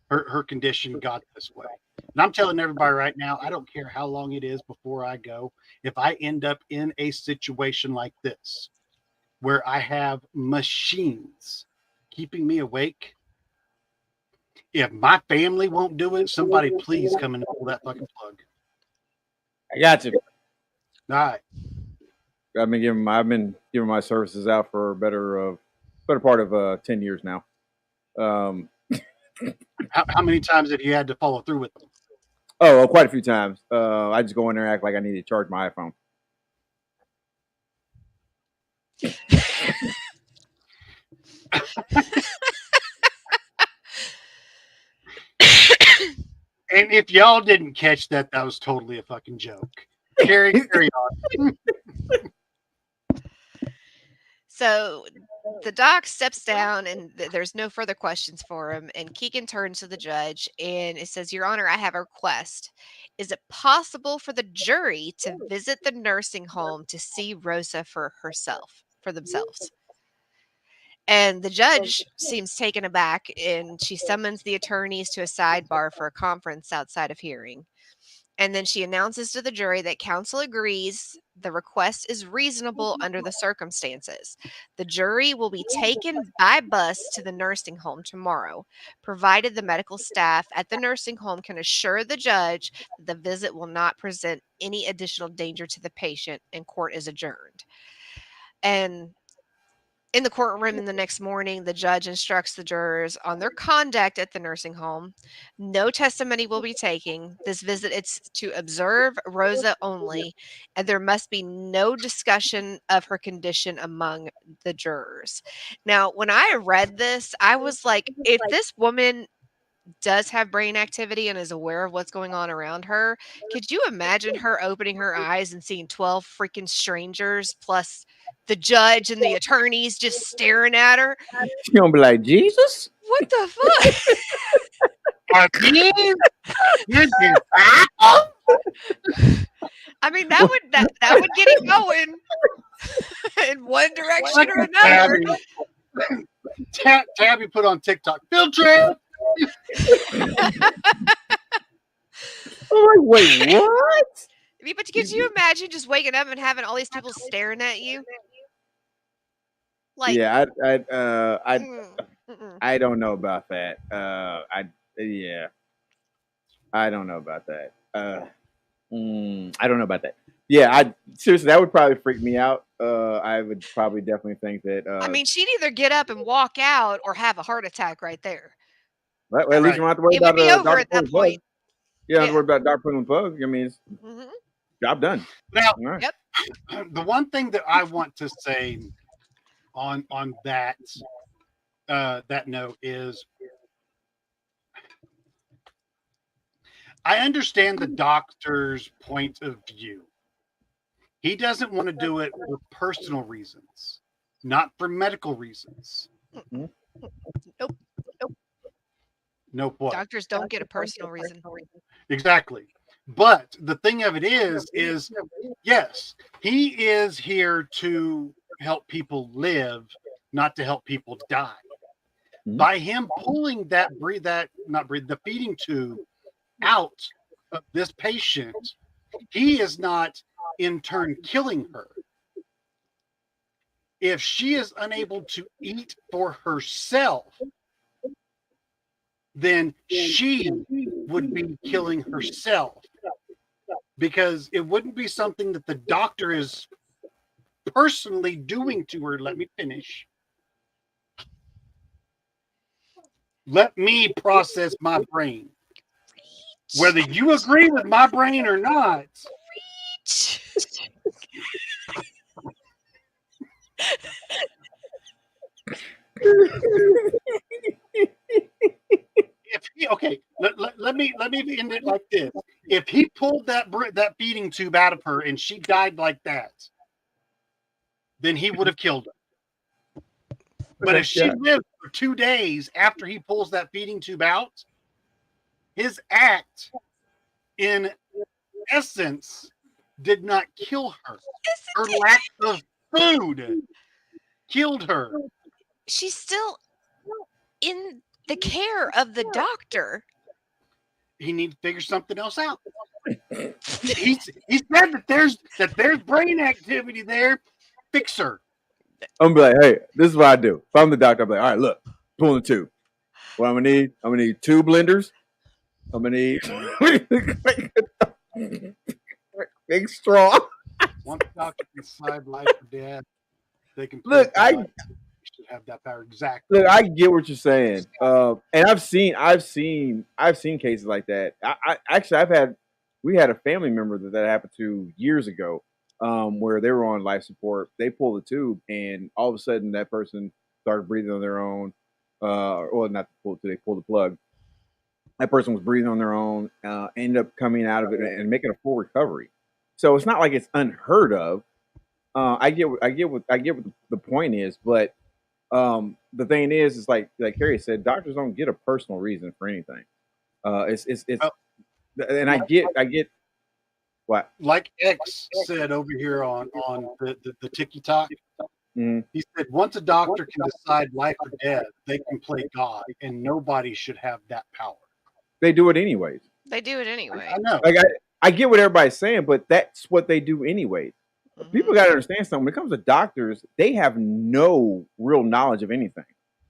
her condition got this way. And I'm telling everybody right now, I don't care how long it is before I go. If I end up in a situation like this, where I have machines keeping me awake, if my family won't do it, somebody please come and pull that fucking plug. I got you. All right. I've been giving my services out for a better part of 10 years now. How many times have you had to follow through with them? Oh, quite a few times. I just go in there and act like I need to charge my iPhone. And if y'all didn't catch that, that was totally a fucking joke. Carrie on. So the doc steps down and there's no further questions for him. And Keegan turns to the judge and it says, Your Honor, I have a request. Is it possible for the jury to visit the nursing home to see Rosa for themselves? And the judge seems taken aback and she summons the attorneys to a sidebar for a conference outside of hearing. And then she announces to the jury that counsel agrees the request is reasonable under the circumstances. The jury will be taken by bus to the nursing home tomorrow, provided the medical staff at the nursing home can assure the judge that the visit will not present any additional danger to the patient, and court is adjourned. And in the courtroom in the next morning, the judge instructs the jurors on their conduct at the nursing home. No testimony will be taken. This visit is to observe Rosa only, and there must be no discussion of her condition among the jurors. Now, when I read this, I was like, if this woman does have brain activity and is aware of what's going on around her, could you imagine her opening her eyes and seeing 12 freaking strangers plus the judge and the attorneys just staring at her? She's gonna be like, Jesus? What the fuck? I mean, that would get it going in one direction or another. Tabby put on TikTok field trip. I'm like, wait, what? I mean, but could you imagine just waking up and having all these people staring at you? Like, Yeah, mm-mm. I don't know about that. I don't know about that. I don't know about that. Yeah, seriously, that would probably freak me out. I would probably definitely think that. I mean, she'd either get up and walk out or have a heart attack right there. Well, at least you don't have to worry It about would be over at that pulling point. You don't have to worry about Dr. pulling plug. I mean, it's Mhm. job done. Now, All right. Yep. the one thing that I want to say on that that note is, I understand the doctor's point of view. He doesn't want to do it for personal reasons, not for medical reasons. Nope. Nope. What? Doctors don't get a personal reason. Exactly. But the thing of it is yes, he is here to help people live, not to help people die. Mhm. By him pulling the feeding tube out of this patient, he is not in turn killing her. If she is unable to eat for herself, then she would be killing herself, because it wouldn't be something that the doctor is personally doing to her. Let me finish. Let me process my brain. Whether you agree with my brain or not, let me end it like this. If he pulled that feeding tube out of her and she died like that, then he would have killed her. But if she lived for 2 days after he pulls that feeding tube out, his act, in essence, did not kill her. Her lack of food killed her. She's still in the care of the doctor. He needs to figure something else out. He said that there's brain activity there. Fix her. I'm gonna be like, hey, this is what I do. If I'm the doctor, I'm like, all right, look, pulling the tube. What I'm gonna need 2 blenders. I'm gonna need big straw. Once the doctor can decide life or death, they can Look, should have that power. Exactly. Look, I get what you're saying, and I've seen cases like that. We had a family member that happened to years ago, where they were on life support. They pulled the tube, and all of a sudden, that person started breathing on their own. Or not to pull, they pulled the plug. That person was breathing on their own, ended up coming out of it and making a full recovery. So it's not like it's unheard of. I get what the point is, but the thing is like Carrie said, doctors don't get a personal reason for anything. And I get what, like X said over here on the TikTok. He said once a doctor can decide life or death, they can play God, and nobody should have that power. They do it anyways. They do it anyway. I know. Like I get what everybody's saying, but that's what they do anyways. People got to understand something. When it comes to doctors, they have no real knowledge of anything.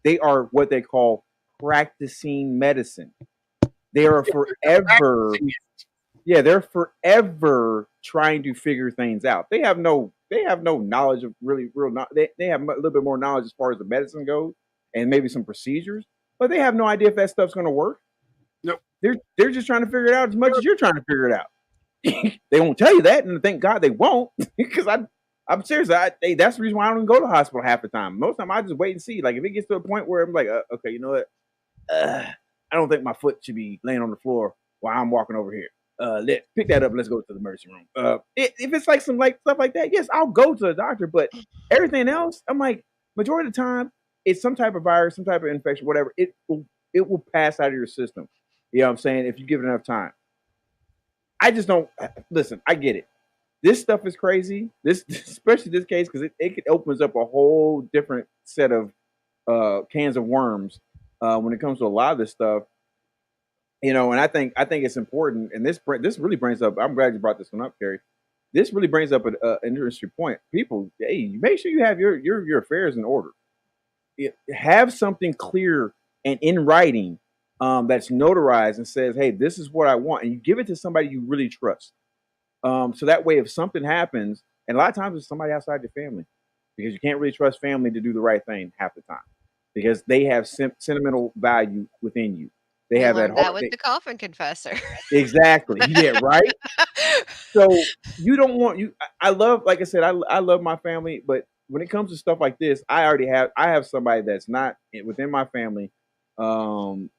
They are what they call practicing medicine. They are forever, they're forever trying to figure things out. They have no knowledge of real. They have a little bit more knowledge as far as the medicine goes, and maybe some procedures, but they have no idea if that stuff's going to work. Nope. They're just trying to figure it out as much as you're trying to figure it out. They won't tell you that, and thank God they won't, because I'm serious. That's the reason why I don't go to the hospital half the time. Most of the time, I just wait and see. Like if it gets to a point where I'm like, okay, you know what? I don't think my foot should be laying on the floor while I'm walking over here. Let's pick that up. And let's go to the emergency room. If it's like some stuff like that, yes, I'll go to the doctor. But everything else, I'm like, majority of the time, it's some type of virus, some type of infection, whatever. It will pass out of your system. You know what I'm saying? If you give it enough time. I just don't listen. I get it. This stuff is crazy. Especially this case, because it opens up a whole different set of cans of worms when it comes to a lot of this stuff. You know, and I think it's important. And this really brings up. I'm glad you brought this one up, Carrie. This really brings up an interesting point. People, hey, make sure you have your affairs in order. Have something clear and in writing. That's notarized and says, hey, this is what I want. And you give it to somebody you really trust. So that way, if something happens, and a lot of times it's somebody outside your family, because you can't really trust family to do the right thing half the time, because they have sentimental value within you. They have that with the coffin confessor. Exactly. Yeah, right. So you don't want I love, like I said, I love my family, but when it comes to stuff like this, I have somebody that's not within my family. And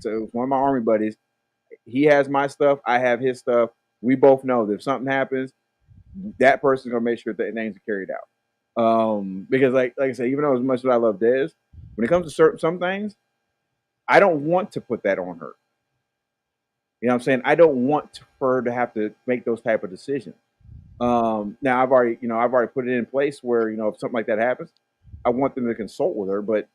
so one of my army buddies, he has my stuff, I have his stuff. We both know that if something happens, that person's gonna make sure that names are carried out. Because like I said, even though as much as I love Des, when it comes to some things, I don't want to put that on her. You know what I'm saying? I don't want her to have to make those type of decisions. Now I've already put it in place where, if something like that happens, I want them to consult with her, but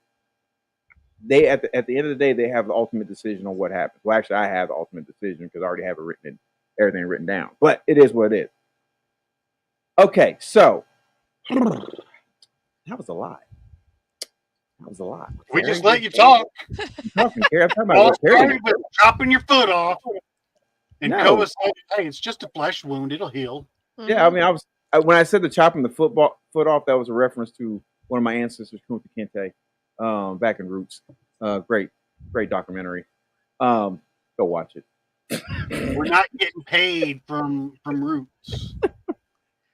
they at the end of the day, they have the ultimate decision on what happens. Well, actually, I have the ultimate decision because I already have everything written down. But it is what it is. Okay, so that was a lot. We just let you talk. Talking, Carrie. I'm talking about Carrie. Chopping your foot off. And No. Koa said, hey, it's just a flesh wound. It'll heal. Yeah, I mean, when I said the chopping the foot off, that was a reference to one of my ancestors, Kunta Kinte. Back in Roots, great documentary. Go watch it. We're not getting paid from Roots.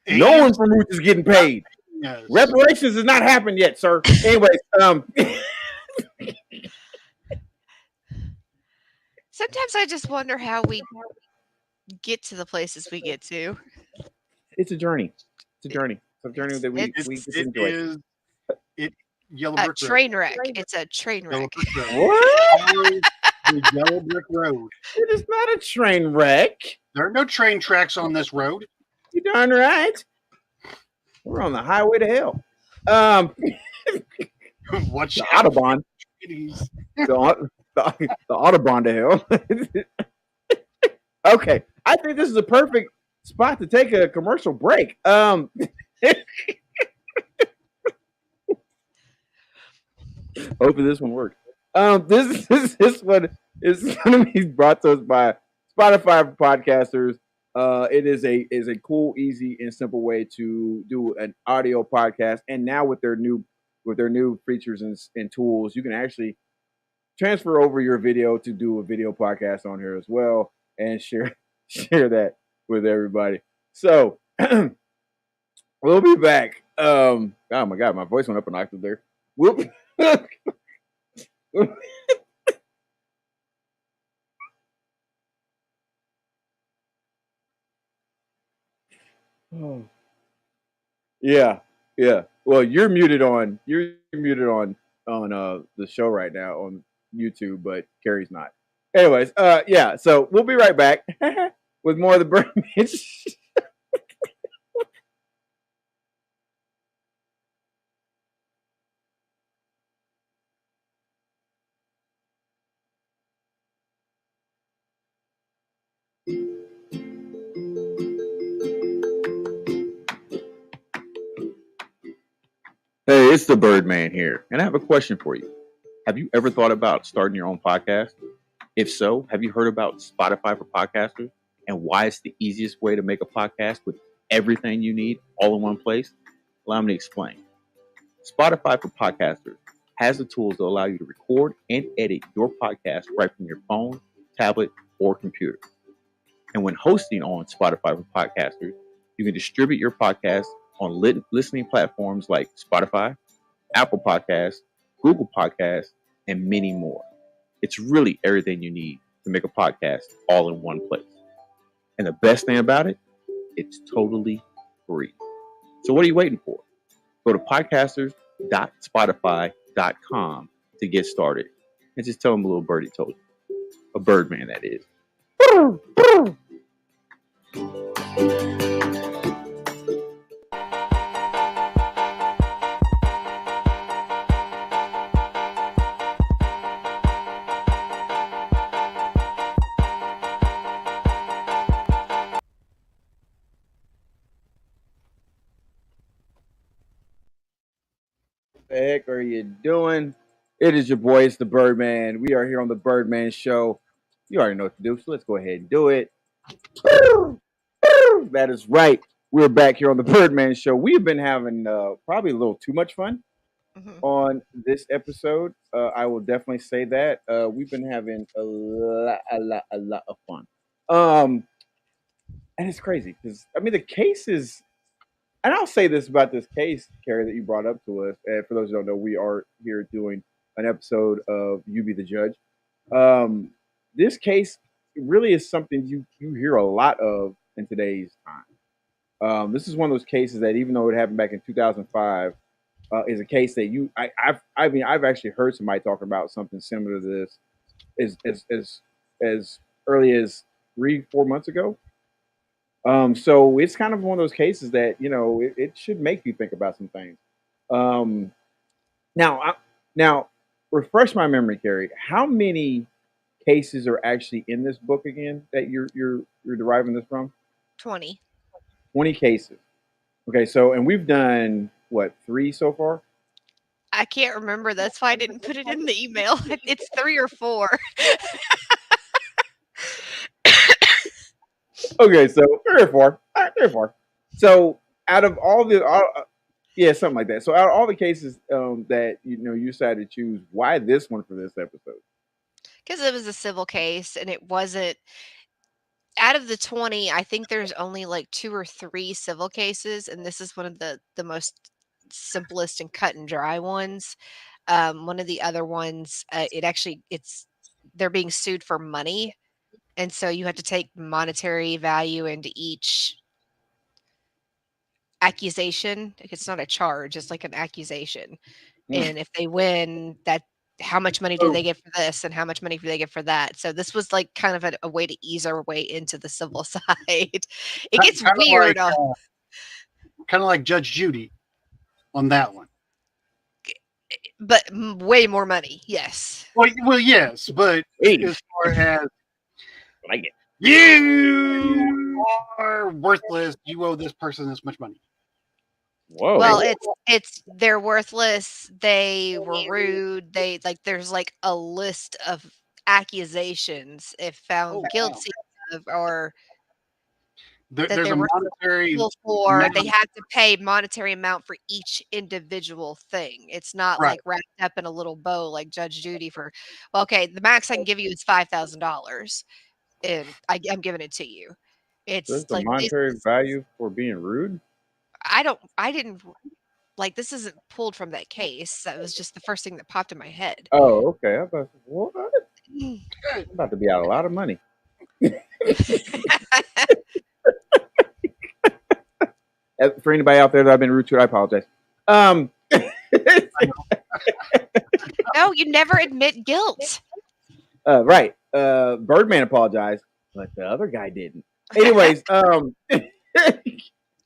No one from Roots is getting paid. Yes. Reparations has not happened yet, sir. Anyways, Sometimes I just wonder how we get to the places we get to. it's a journey. It's a journey that we just enjoy. Yellow A Brick train wreck. It's a train Road. wreck. What? The Yellow Brick Road. It is not a train wreck. There are no train tracks on this road. You darn right. We're on the highway to hell. Watch The out. Autobahn. The Autobahn to hell. Okay, I think this is a perfect spot to take a commercial break. Hopefully this one works. This one is going to be brought to us by Spotify for podcasters. It is a cool, easy, and simple way to do an audio podcast. And now with their new features and tools, you can actually transfer over your video to do a video podcast on here as well and share that with everybody. So we'll be back. Oh my god, my voice went up an octave there. We'll be oh. Yeah. Well, you're muted on the show right now on YouTube, but Carrie's not. Anyways, yeah. So we'll be right back with more of the Birdman. Hey, it's the Birdman here, and I have a question for you. Have you ever thought about starting your own podcast? If so, have you heard about Spotify for podcasters and why it's the easiest way to make a podcast with everything you need all in one place? Allow me to explain. Spotify for podcasters has the tools that allow you to record and edit your podcast right from your phone, tablet, or computer. And when hosting on Spotify for podcasters, you can distribute your podcast on listening platforms like Spotify, Apple Podcasts, Google Podcasts, and many more. It's really everything you need to make a podcast all in one place. And the best thing about it, it's totally free. So what are you waiting for? Go to podcasters.spotify.com to get started. And just tell them a little birdie told you. A Birdman, that is. What the heck are you doing? It is your boy, it's the Birdman. We are here on the Birdman Show. You already know what to do, so let's go ahead and do it. That is right. We're back here on the Birdman Show. We've been having probably a little too much fun on this episode. I will definitely say that. We've been having a lot of fun. And it's crazy because, I mean, the case is, and I'll say this about this case, Carrie, that you brought up to us. And for those who don't know, we are here doing an episode of You Be the Judge. This case really is something you hear a lot of in today's time. This is one of those cases that, even though it happened back in 2005, is a case that I've actually heard somebody talk about something similar to this as early as 3-4 months ago. So it's kind of one of those cases that, you know, it should make you think about some things. Now, refresh my memory, Carrie. How many cases are actually in this book again that you're deriving this from? 20. 20 cases. Okay, so, and we've done what, 3 so far? I can't remember. That's why I didn't put it in the email. It's 3 or 4. Okay, so 3 or 4. All right, 3 or 4. So out of all the, yeah, something like that. So out of all the cases that you decided to choose, why this one for this episode? Because it was a civil case, and it wasn't. Out of the 20, I think there's only like 2 or 3 civil cases, and this is one of the most simplest and cut and dry ones. One of the other ones, they're being sued for money. And so you have to take monetary value into each accusation. It's not a charge, it's like an accusation. And if they win, that how much money do they get for this and how much money do they get for that? So this was like kind of a way to ease our way into the civil side. It gets weird. Kind of like Judge Judy on that one. But way more money, yes. Well, yes, but as far as like it. You are worthless. You owe this person this much money. Whoa. Well, they're worthless. They were rude. They like there's like a list of accusations if found Oh, wow. guilty of, or that There's they a were monetary responsible for. amount. They had to pay monetary amount for each individual thing. It's not Right. like wrapped up in a little bow like Judge Judy for. Well, okay, the max I can give you is $5,000, and I'm giving it to you. There's It's the like monetary value for being rude. I didn't like this isn't pulled from that case. That was just the first thing that popped in my head. Oh, okay. I thought, what? I'm about to be out a lot of money. For anybody out there that I've been rude to, I apologize. No, you never admit guilt. Right. Birdman apologized, but the other guy didn't. Anyways,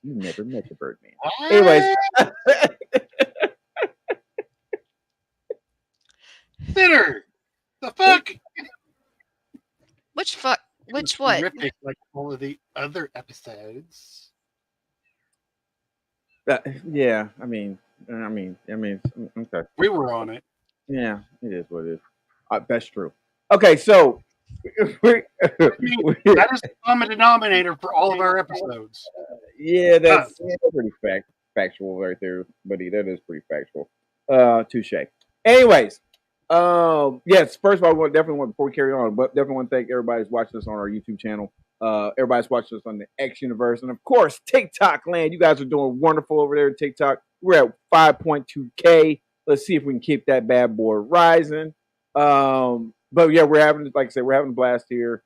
you never met the Birdman. Anyways, Bitter. The fuck? Which It's what? terrific, like all of the other episodes. yeah. I mean, okay. We were on it. Yeah, it is what it is. That's true. Okay, so I mean, that is the common denominator for all of our episodes. yeah, that's pretty factual right there, buddy. That is pretty factual. Touche. Anyways, yes. First of all, definitely want before we carry on, but definitely want to thank everybody who's watching us on our YouTube channel. Everybody's watching us on the X Universe, and of course, TikTok land. You guys are doing wonderful over there at TikTok. We're at 5.2K. Let's see if we can keep that bad boy rising. But yeah, we're having, like I said, we're having a blast here.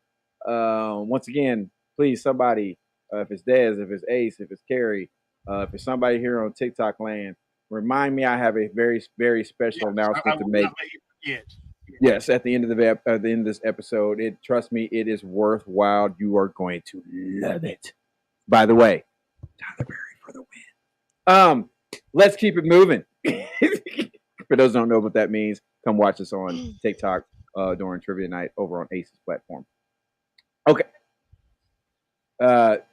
Once again, please, somebody, if it's Dez, if it's Ace, if it's Carrie, if it's somebody here on TikTok land, remind me I have a very, very special announcement to make. Yes, at the end of the end of this episode, trust me, it is worthwhile. You are going to love it. By the way, Tyler Perry for the win. Let's keep it moving. For those who don't know what that means, come watch us on TikTok during trivia night over on Ace's platform. Okay.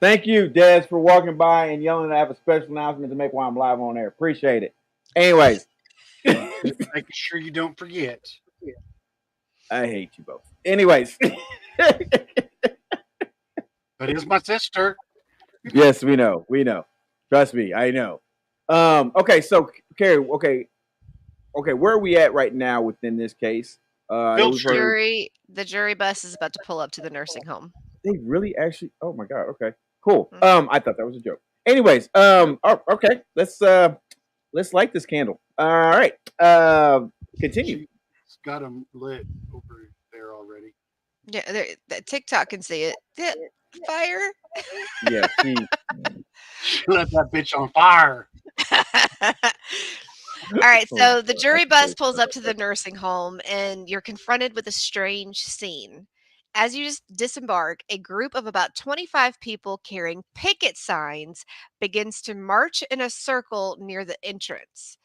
Thank you, Des, for walking by and yelling. I have a special announcement to make while I'm live on air. Appreciate it. Anyways, making sure you don't forget. I hate you both. Anyways, but it's my sister. Yes, we know. We know. Trust me, I know. Okay, so Carrie, okay, where are we at right now within this case? The jury bus is about to pull up to the nursing home. They really actually? Oh my god. Okay, cool. I thought that was a joke. Anyways, okay, let's light this candle. All right, continue. It's got them lit over there already. Yeah, TikTok can see it. Yeah, fire. Yeah, she let that bitch on fire. All right, so the jury bus pulls up to the nursing home, and you're confronted with a strange scene. As you just disembark, a group of about 25 people carrying picket signs begins to march in a circle near the entrance.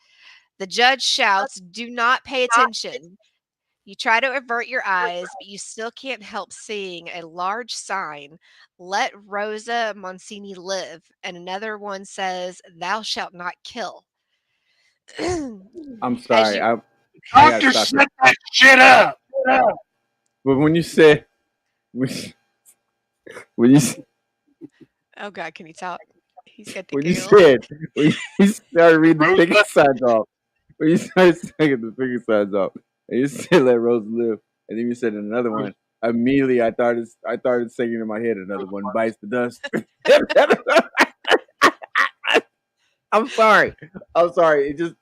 The judge shouts, "Do not pay attention." You try to avert your eyes, but you still can't help seeing a large sign, "Let Rosa Monsini live," and another one says, "Thou shalt not kill." I'm sorry. Doctor, shut that shit up. But when you said, when you oh God, can you talk? He's got the when giggles. when you started reading the picket signs off, when you started saying the picket signs off, and you said "Let Rosa live," and then you said another one. Immediately, I started singing in my head. Another one bites the dust. I'm sorry. It just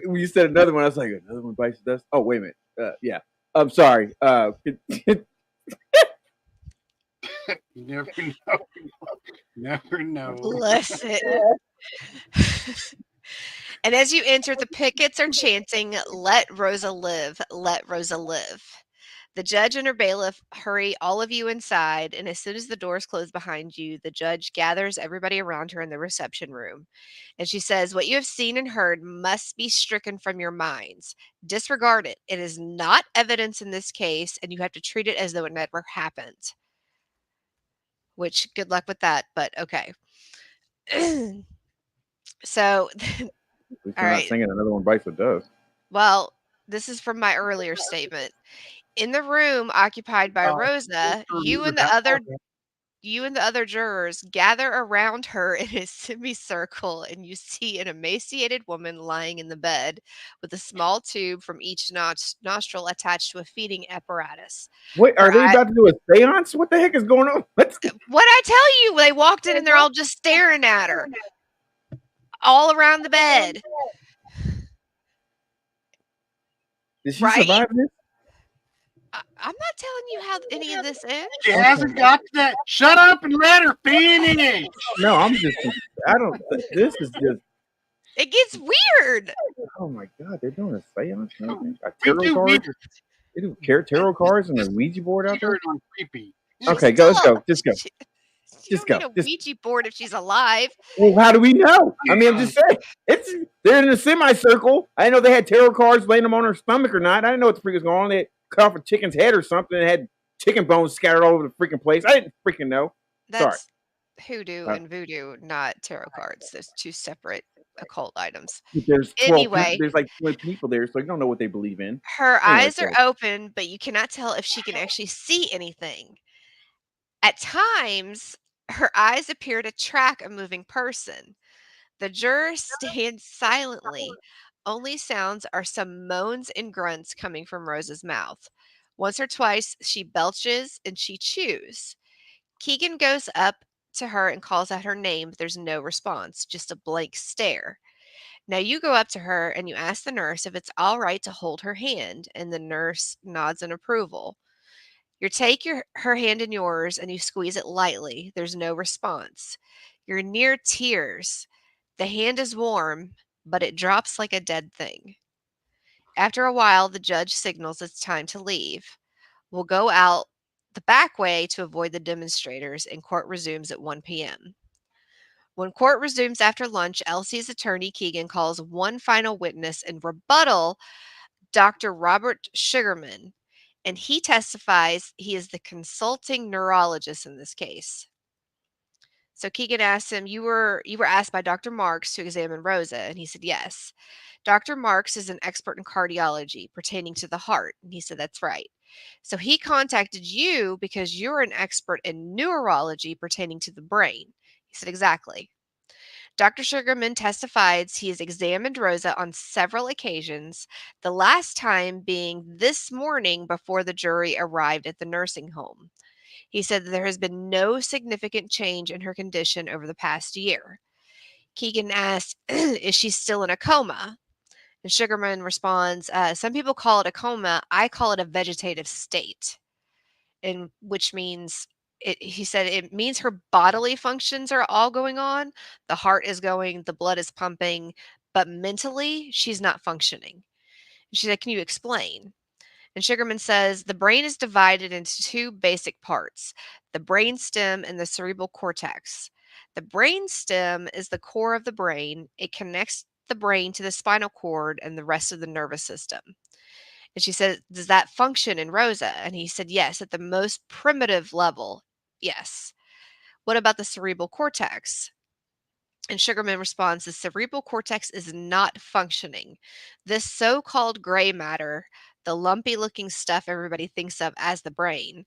when you said another one, I was like, another one bites the dust. Oh, wait a minute. Yeah. I'm sorry. You never know. Never know. Bless it. And as you enter, the pickets are chanting, "Let Rosa live, let Rosa live." The judge and her bailiff hurry all of you inside, and as soon as the doors close behind you, the judge gathers everybody around her in the reception room. And she says, "What you have seen and heard must be stricken from your minds. Disregard it. It is not evidence in this case, and you have to treat it as though it never happened." Which, good luck with that, but okay. So, At least all we're not right. singing Another One Bites the Dust. Well, this is from my earlier statement. In the room occupied by Rosa, you and the other jurors gather around her in a semicircle, and you see an emaciated woman lying in the bed with a small tube from each nostril attached to a feeding apparatus. Wait, are Her they eye- about to do a seance? What the heck is going on? what I tell you, they walked in and they're all just staring at her all around the bed. Did she Right? survive this? I'm not telling you how any of this ends. She hasn't got to that. Shut up and let her finish. No, I'm just. I don't. This is just. It gets weird. Oh my God, they're doing a seance. And everything. A We tarot do cards. weird. They do tarot cards and a Ouija board out there. Weird on creepy. Okay, go. Let's go. Just go. You Just don't go. need a Ouija board if she's alive. Well, how do we know? I mean, I'm just saying. They're in a semicircle. I didn't know they had tarot cards laying them on her stomach or not. I didn't know what the freak was going on. They cut off a chicken's head or something and had chicken bones scattered all over the freaking place. I didn't freaking know. That's hoodoo and voodoo, not tarot cards. There's two separate occult items. There's 12 Anyway, there's like 20 people there, so you don't know what they believe in. her Anyway, eyes are open, but you cannot tell if she can actually see anything. At times, her eyes appear to track a moving person. The juror stands silently. Only sounds are some moans and grunts coming from Rosa's mouth. Once or twice, she belches and she chews. Keegan goes up to her and calls out her name, but there's no response, just a blank stare. Now you go up to her and you ask the nurse if it's all right to hold her hand, and the nurse nods in approval. You take her hand in yours and you squeeze it lightly. There's no response. You're near tears. The hand is warm, but it drops like a dead thing. After a while, the judge signals it's time to leave. We'll go out the back way to avoid the demonstrators, and court resumes at 1 p.m. When court resumes after lunch, Elsie's attorney Keegan calls one final witness in rebuttal, Dr. Robert Sugarman, and he testifies he is the consulting neurologist in this case. So Keegan asks him, "You were asked by Dr. Marks to examine Rosa," and he said, "Yes." Dr. Marks is an expert in cardiology pertaining to the heart, and he said, "That's right." So he contacted you because you're an expert in neurology pertaining to the brain. He said, "Exactly." Dr. Sugarman testifies he has examined Rosa on several occasions, the last time being this morning before the jury arrived at the nursing home. He said that there has been no significant change in her condition over the past year. Keegan asks, "Is she still in a coma?" And Sugarman responds, "Some people call it a coma. I call it a vegetative state," and which means he said it means her bodily functions are all going on. The heart is going, the blood is pumping, but mentally she's not functioning. She said, "Can you explain?" And Sugarman says the brain is divided into two basic parts, the brain stem and the cerebral cortex. The brain stem is the core of the brain. It connects the brain to the spinal cord and the rest of the nervous system. And she said, "Does that function in Rosa?" And he said, "Yes, at the most primitive level, yes." "What about the cerebral cortex?" And Sugarman responds, "The cerebral cortex is not functioning. This so called gray matter, the lumpy looking stuff everybody thinks of as the brain,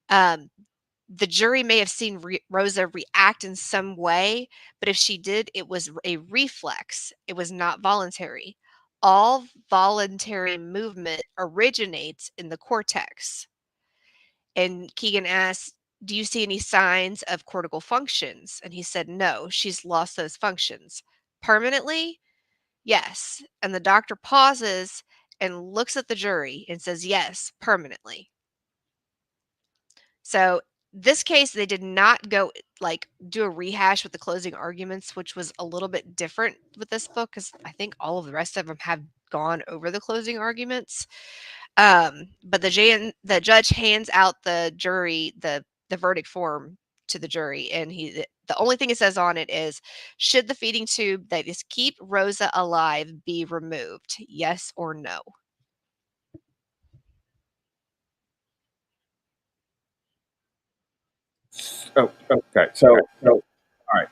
um, the jury may have seen Rosa react in some way, but if she did, it was a reflex. It was not voluntary. All voluntary movement originates in the cortex." And Keegan asked, "Do you see any signs of cortical functions?" And he said, "No, she's lost those functions. Permanently?" "Yes." And the doctor pauses and looks at the jury and says, "Yes, permanently." So this case, they did not go do a rehash with the closing arguments, which was a little bit different with this book because I think all of the rest of them have gone over the closing arguments. But the judge hands out the jury the verdict form to the jury, and the only thing it says on it is, "Should the feeding tube that is keep Rosa alive be removed? Yes or no?" Oh, okay. So, all right.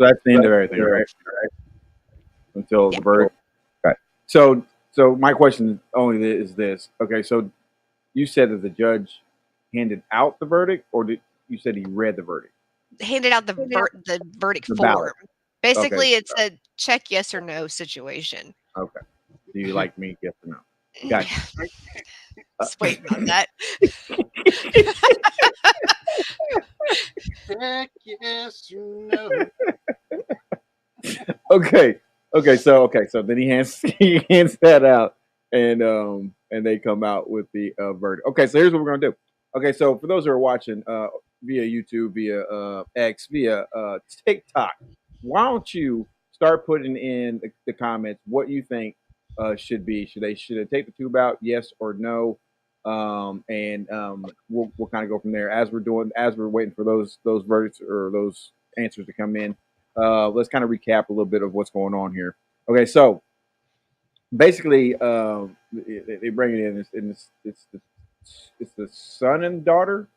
So that's the end of everything, right? Until the verdict. Okay. So my question only is this. Okay, so you said that the judge handed out the verdict, or did you said he read the verdict? Handed out the verdict The form. ballot. Basically, it's a check yes or no situation. Okay. Do you like me? Yes or no? Gotcha. Just waiting on that. Check yes or no. Okay. So then he hands that out, and they come out with the verdict. Okay, so here's what we're gonna do. Okay, so for those who are watching via YouTube, via X, via TikTok, why don't you start putting in the comments what you think should be? Should they take the tube out? Yes or no? We'll kind of go from there as we're waiting for those verdicts or those answers to come in. Let's kind of recap a little bit of what's going on here. Okay, so basically, they bring it in. It's the son and daughter,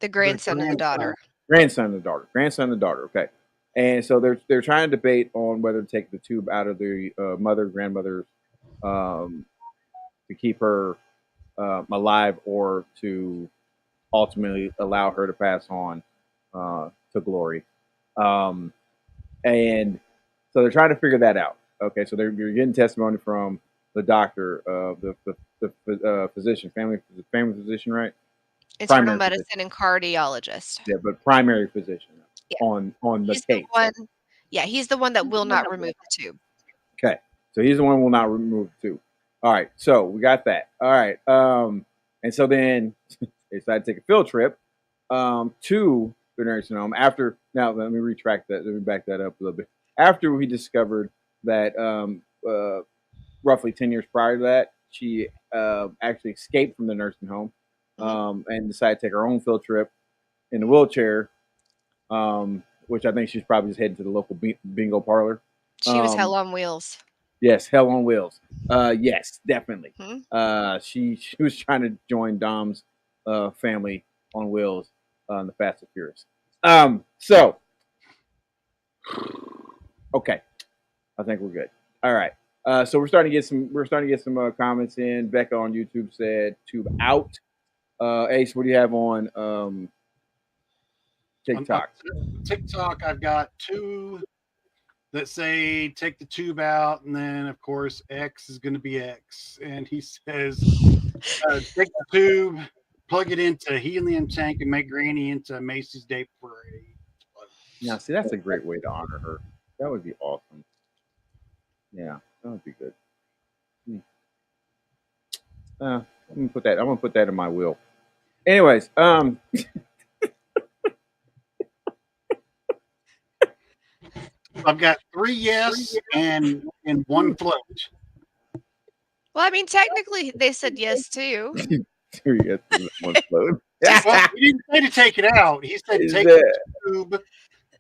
The grandson and the daughter. grandson and the daughter. Okay, and so they're trying to debate on whether to take the tube out of the grandmother, to keep her alive, or to ultimately allow her to pass on to glory. And so they're trying to figure that out. Okay, so you're getting testimony from the doctor, the physician, family physician, right? Internal medicine and cardiologist. Yeah, but primary physician on the He's case. He's the one that will not remove the tube. Okay, so he's the one who will not remove the tube. All right, so we got that. All right, and so then they decided to take a field trip to the nursing home. Now let me retract that. Let me back that up a little bit. After we discovered that roughly 10 years prior to that, she actually escaped from the nursing home and decided to take her own field trip in a wheelchair, which I think she's probably just heading to the local bingo parlor. She was hell on wheels. Yes, hell on wheels. Yes, definitely. Hmm? She was trying to join Dom's family on wheels on the Fast and Furious. So okay, I think we're good. All right. So we're starting to get some comments in. Becca on YouTube said tube out. Ace, what do you have on TikTok? On TikTok, I've got two that say take the tube out, and then of course X is going to be X, and he says take the tube, plug it into a helium tank, and make Granny into Macy's Day Parade. Now, see, that's a great way to honor her. That would be awesome. Yeah, that would be good. I'm gonna put that in my will. Anyways, I've got 3 yes and one float. Well, I mean, technically, they said yes too. 3 yes and 1 float. Well, he didn't say to take it out. He said take the tube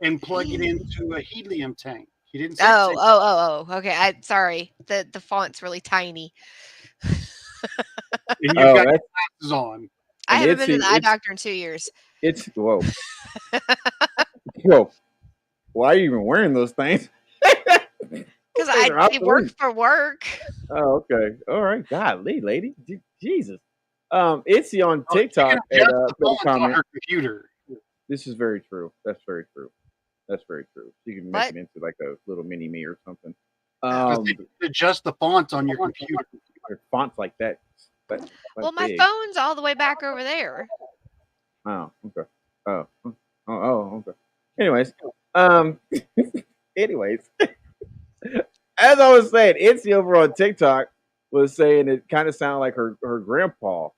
and plug it into a helium tank. He didn't say. Okay. Sorry. The font's really tiny. And you've got your glasses on. I haven't been to the eye doctor in 2 years. Whoa. Why are you even wearing those things? Because I work for work. Oh, okay. All right. Golly, lady. Jesus. Itzy on TikTok and on her computer. This is very true. That's very true. You can make it into like a little mini me or something. Adjust the fonts on your computer. Fonts like that. Well, my phone's all the way back over there. Oh, okay. Oh, okay. Anyways, as I was saying, Itzy over on TikTok was saying it kind of sounded like her grandpa.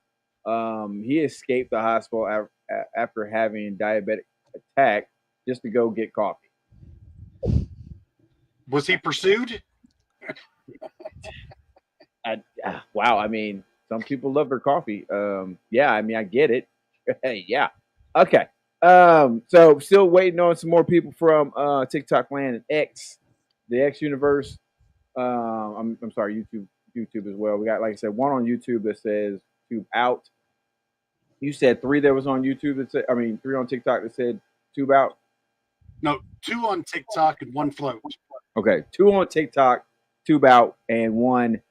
He escaped the hospital after having a diabetic attack just to go get coffee. Was he pursued? Wow. I mean, some people love their coffee. Yeah, I mean, I get it. Yeah. Okay. So still waiting on some more people from TikTok land and X, the X universe. I'm sorry, YouTube as well. We got, like I said, one on YouTube that says tube out. You said 3 that was on YouTube that said, 3 on TikTok that said tube out. No, 2 on TikTok and 1 float. Okay, 2 on TikTok, 2 bout, and 1.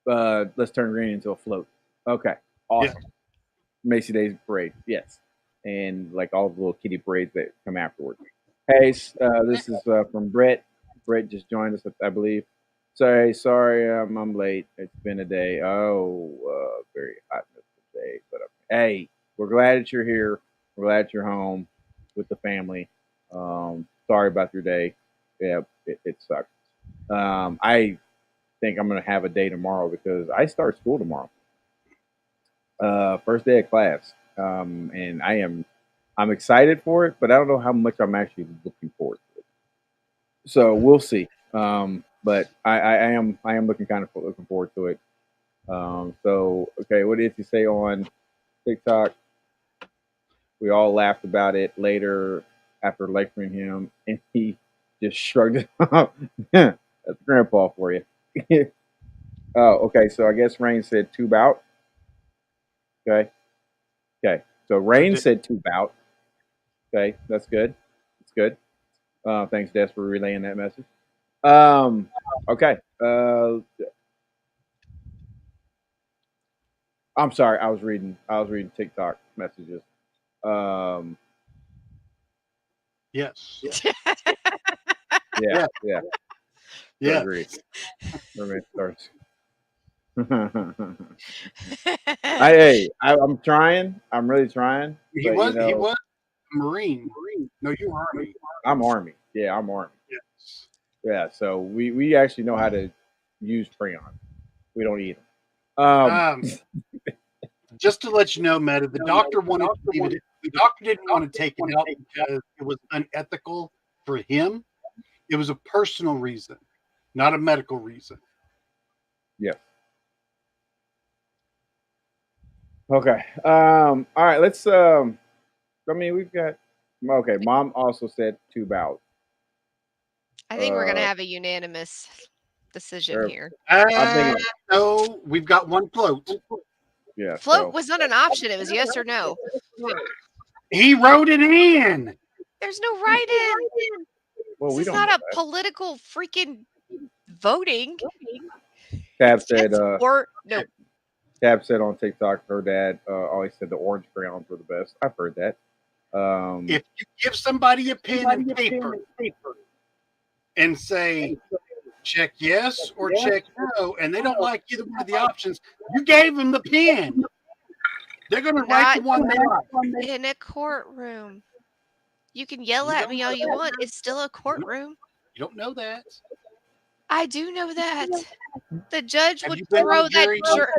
Let's turn green into a float. Okay, awesome. Macy Day's parade, yes, and like all the little kitty parades that come afterwards. Hey, this is from Brett. Brett just joined us, I believe. Sorry, I'm late. It's been a day. Oh, very hot day. But hey, we're glad that you're here. We're glad that you're home with the family. Sorry about your day. Yeah, it sucked. I think I'm gonna have a day tomorrow because I start school tomorrow. First day of class, and I'm excited for it, but I don't know how much I'm actually looking forward to it. So we'll see. But I am looking looking forward to it. So okay, what did he say on TikTok? We all laughed about it later after lecturing him, and he just shrugged it off. That's grandpa for you. Oh, okay. So I guess Rain said 2 bout. Okay. Okay. So Rain said 2 bout. Okay, that's good. That's good. Thanks, Des, for relaying that message. Okay. I'm sorry. I was reading TikTok messages. Yes. Yeah. Yeah. Agree. Starts. I'm trying. I'm really trying. He was a Marine. No, you were Army. I'm Army. Yeah, I'm Army. Yes. Yeah, so we actually know how to use prion. We don't eat them. Just to let you know, Meta, the doctor wanted to leave it. The doctor didn't want to take it out because it was unethical for him. It was a personal reason, not a medical reason. Yeah. Okay. All right. Let's. I mean, we've got. Okay. Mom also said 2 bouts. I think we're gonna have a unanimous decision here. No, we've got 1 float. Yeah. Float was not an option. It was yes or no. He wrote it in. There's no write-in. Well, this is not a political freaking voting. Tab said. Or no. Tab said on TikTok, her dad always said the orange crayons were the best. I've heard that. If you give somebody a pen and paper and say, check yes or check no, and they don't like either one of the options, you gave them the pen. They're going to write the one they like. In a courtroom. You can yell at me all you want. It's still a courtroom. You don't know that. I do know that. The judge would throw that juror.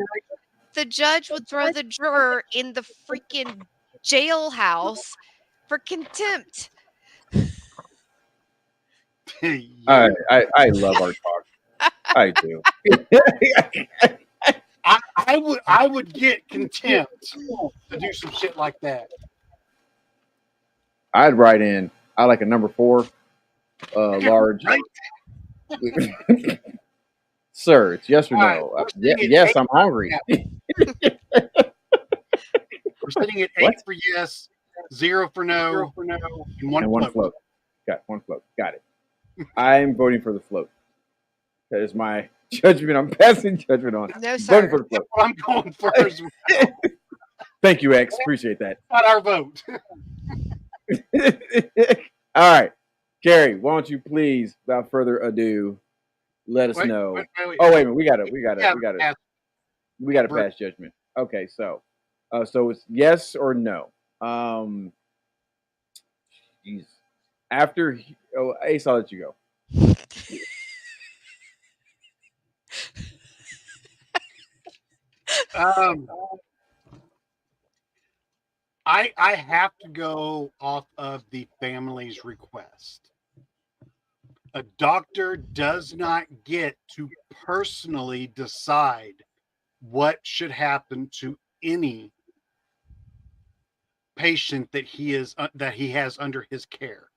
The judge would throw the juror in the freaking jailhouse for contempt. I love our talk. I do. I would get contempt to do some shit like that. I'd write in. I like a number 4, large. Right. Sir, it's yes or no. Yes, I'm hungry. We're sitting at 8 for yes, 0 for no, and 1 float. Got 1 float. Got it. I'm voting for the float. That is my judgment. I'm passing judgment on. No, sir. Voting for the float. That's what I'm going for as well. Thank you, X. Appreciate that. Not our vote. All right, Carrie, why don't you please, without further ado, let us know. Wait. Oh, wait a minute. We got to pass judgment. Okay, so it's yes or no. Jeez. After Ace, I'll let you go. I have to go off of the family's request. A doctor does not get to personally decide what should happen to any patient that he has under his care.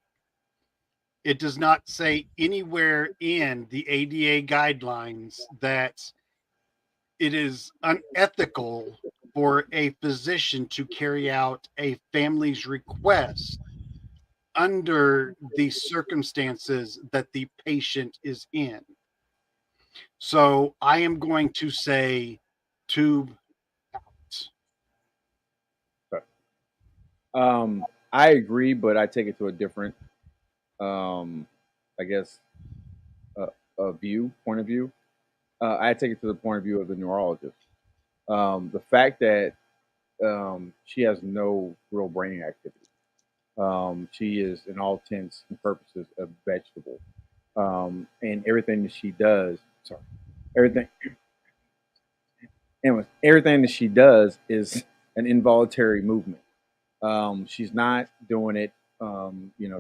It does not say anywhere in the ADA guidelines that it is unethical for a physician to carry out a family's request under the circumstances that the patient is in. So I am going to say tube out. I agree, but I take it to a different, I guess, point of view. I take it to the point of view of the neurologist. The fact that she has no real brain activity. She is, in all intents and purposes, a vegetable. And everything that she does, everything, anyways, everything that she does is an involuntary movement. She's not doing it.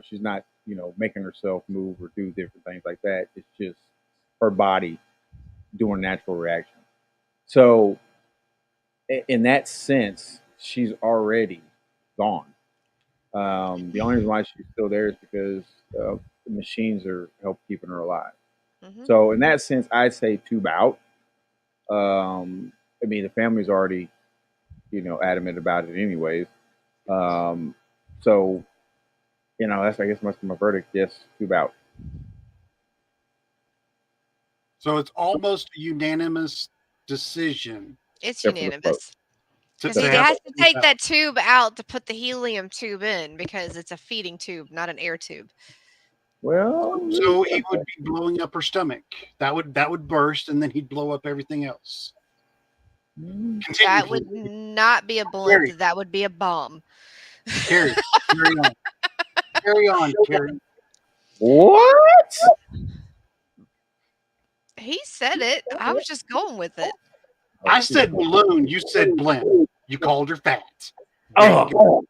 She's not, making herself move or do different things like that. It's just her body doing natural reaction. So, in that sense, she's already gone. The only reason why she's still there is because the machines are help keeping her alive. Mhm. So, in that sense, I'd say tube out. I mean, the family's already, adamant about it, anyways. So, that's I guess must be my verdict. Yes, tube out. So it's almost a unanimous decision It's Except for the float. unanimous. to, Because to he have has a to tube take out. that tube out to put the helium tube in because it's a feeding tube, not an air tube. Well, So he would be blowing up her stomach. That would burst, and then he'd blow up everything else. Continue, That would please. not be a Carrie. blimp. That would be a bomb. Carrie, carry on. Carry on, Carrie. what? He said it. I was just going with it. I said balloon. You said blimp. You called her fat. Oh,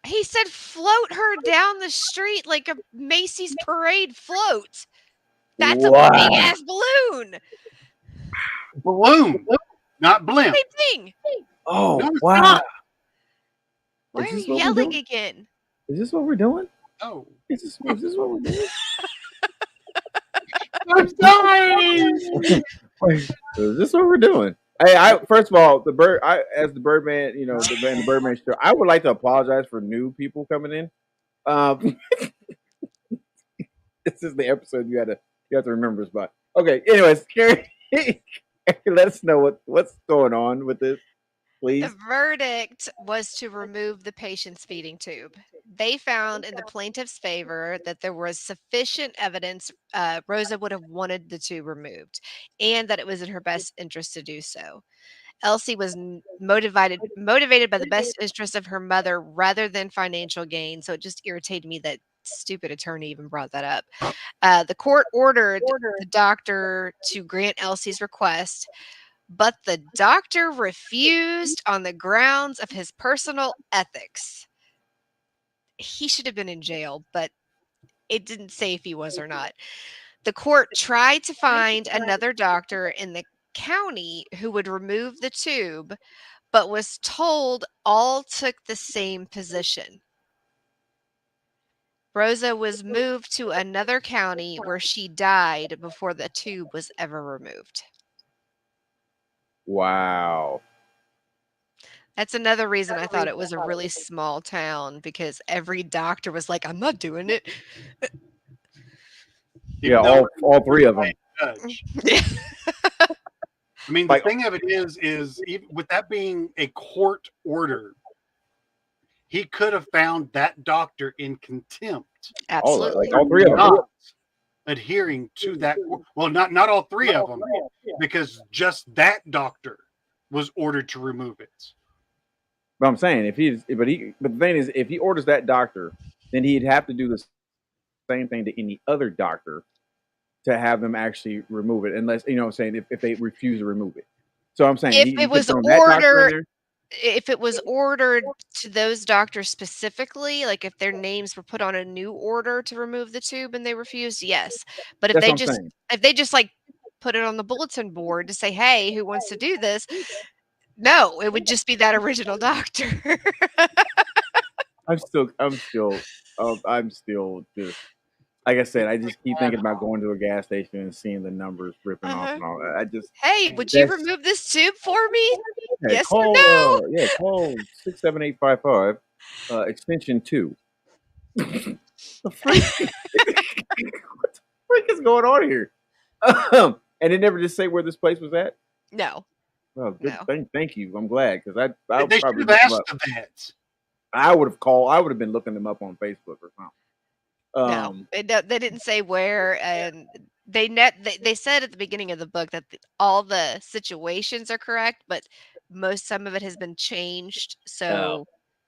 He said float her down the street like a Macy's parade float. That's a wow. big ass balloon. Balloon, not blimp. Same thing. Oh, No, it's wow. not. Why Is are this you what we're yelling doing? again? Is this what we're doing? Oh, Is this what we're doing? I'm sorry. Wait, is this what we're doing? Hey, first of all, as the Birdman, the Birdman show, I would like to apologize for new people coming in. This is the episode you have to remember this by. Okay, anyways, Carrie, let us know what's going on with this, please. The verdict was to remove the patient's feeding tube. They found in the plaintiff's favor that there was sufficient evidence Rosa would have wanted the tube removed and that it was in her best interest to do so. Elsie was motivated by the best interest of her mother rather than financial gain. So it just irritated me that stupid attorney even brought that up. The court ordered the doctor to grant Elsie's request, but the doctor refused on the grounds of his personal ethics. He should have been in jail, but it didn't say if he was or not. The court tried to find another doctor in the county who would remove the tube, but was told all took the same position. Rosa was moved to another county where she died before the tube was ever removed. Wow. That's another reason I thought it was a really small town because every doctor was like, I'm not doing it. Even Yeah, though all three of them. judge. Yeah. I mean, the Like- thing of it is even with that being a court order, he could have found that doctor in contempt, Absolutely. Like all three of them. not adhering to that. Well, not all three of them, because just that doctor was ordered to remove it. But I'm saying but the thing is, if he orders that doctor, then he'd have to do the same thing to any other doctor to have them actually remove it, unless what I'm saying if they refuse to remove it. So I'm saying If he it could was throw that doctor in ordered, there. if it was ordered to those doctors specifically, like if their names were put on a new order to remove the tube and they refused, yes. But if That's they what I'm just saying. if they just like put it on the bulletin board to say, hey, who wants to do this? No, it would just be that original doctor. I'm still just like I said. I just keep thinking about going to a gas station and seeing the numbers ripping off and all that. I just Hey, would you That's- remove this tube for me? yeah, Yes or call no? call 67855 extension 2. The freak? What the freak is going on here? And it never just say where this place was at. No. Oh, good. No. Thank you. I'm glad because I They should probably have looked them asked up. the vets. I would have called. I would have been looking them up on Facebook or something. No, they didn't say where, and they said at the beginning of the book that all the situations are correct, but some of it has been changed, so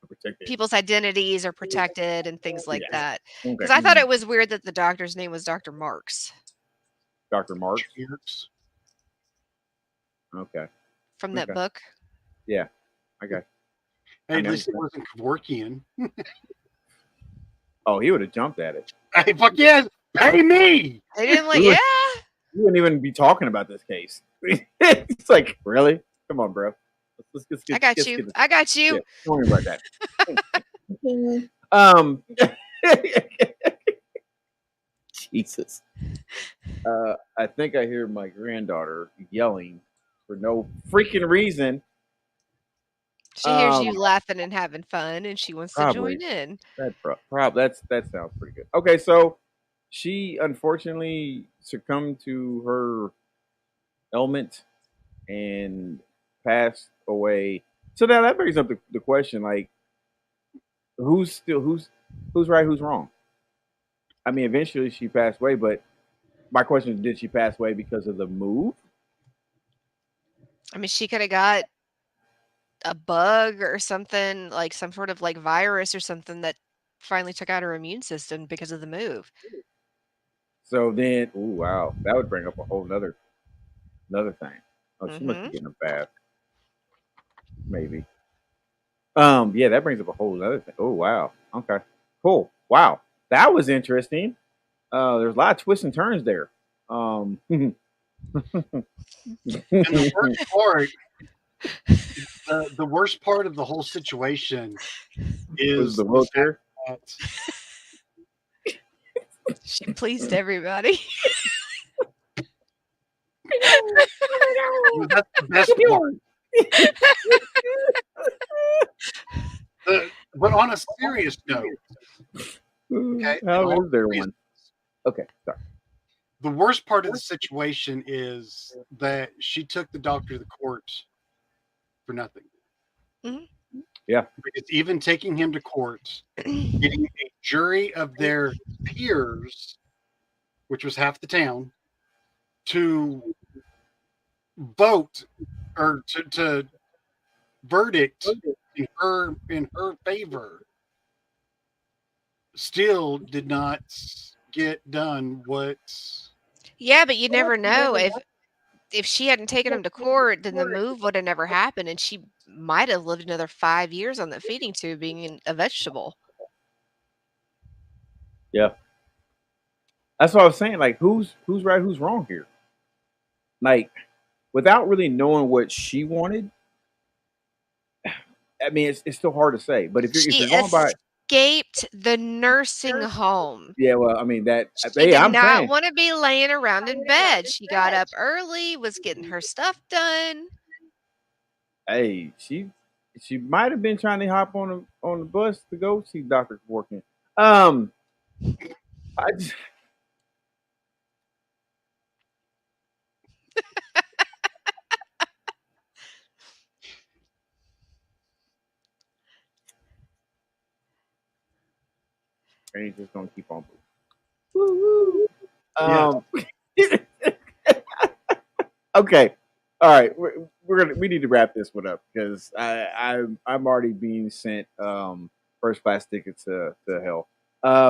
Protected. people's identities are protected and things like Yeah. that. Okay. Because I thought it was weird that the doctor's name was Dr. Marks Dr. Marks. Cheers. Okay. from that Okay. book. Yeah. Okay. Hey, at least it wasn't Kevorkian. Oh, he would have jumped at it. Hey, fuck yes, pay me. They didn't like, We would- yeah. You wouldn't even be talking about this case. It's like, really? Come on, bro. Let's I got let's you. get this- I got you. Yeah, don't worry about that. Jesus. I think I hear my granddaughter yelling for no freaking reason. She hears you laughing and having fun, and she wants Probably. to join in. That sounds pretty good. Okay, so she unfortunately succumbed to her ailment and passed away. So now that brings up the question: like, who's right, who's wrong? I mean, eventually she passed away, but my question is, did she pass away because of the move? I mean, she could have got a bug or something, like some sort of like virus or something that finally took out her immune system because of the move. So then, ooh, wow, that would bring up a whole another thing. Oh, she must be getting a bath, maybe. Yeah, that brings up a whole other thing. Oh, wow. Okay, cool. Wow, that was interesting. There's a lot of twists and turns there. And the worst part of the whole situation is the wheelchair. She pleased everybody. That's the best part. But on a serious note, okay, How in all is there seriousness, one? Okay, sorry. the worst part of the situation is that she took the doctor to the court for nothing. Mhm. Yeah. Because even taking him to court, getting a jury of their peers, which was half the town, to vote or to verdict in her favor, still did not get done what. Yeah, but you never know if she hadn't taken him to court, then the move would have never happened, and she might have lived another 5 years on that feeding tube being a vegetable. Yeah. That's what I was saying. Like, who's right, who's wrong here? Like, without really knowing what she wanted, I mean, it's still hard to say. But if She you're going by, escaped the nursing home. yeah, well, I mean that. She Hey, did I'm not saying, want to be laying around in bed. She got up early, was getting her stuff done. hey, she might have been trying to hop on the bus to go see Dr. Kevorkian. I just. And he's just gonna keep on moving. Okay, all right. We need to wrap this one up because I'm already being sent first class tickets to hell.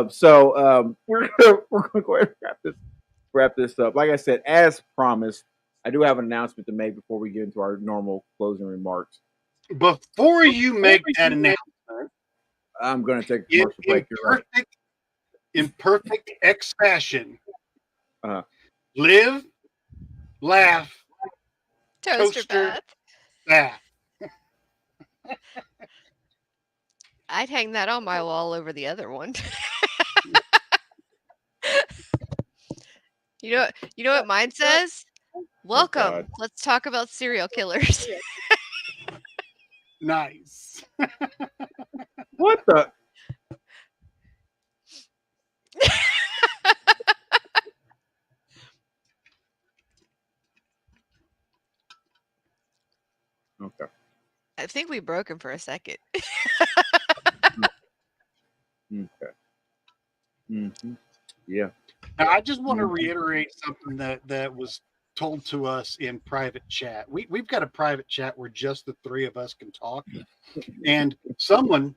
So we're gonna go ahead and wrap this up. Like I said, as promised, I do have an announcement to make before we get into our normal closing remarks. Before you make that announcement, I'm gonna take a commercial break. In perfect X fashion. Uh-huh. Live, laugh, Toaster Toaster. bath. laugh. I'd hang that on my wall over the other one. You know what mine says? Welcome. God. Let's talk about serial killers. Nice. What the? I think we broke him for a second. Okay. Mm-hmm. Yeah. Now, I just want to reiterate something that was told to us in private chat. We've got a private chat where just the three of us can talk, and someone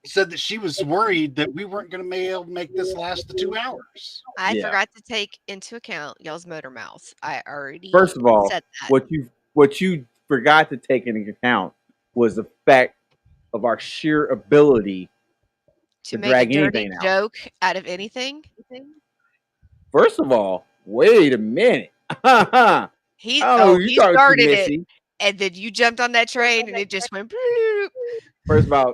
said that she was worried that we weren't going to be able to make this last the 2 hours. I Yeah. forgot to take into account y'all's motor mouths. I already First of all, said that. what you forgot to take into account was the fact of our sheer ability To to make a drag dirty anything out. joke out of anything. First of all, wait a minute. He Oh, you he talking too started it, messy. and then you jumped on that train, and it just went. Bloop. First of all,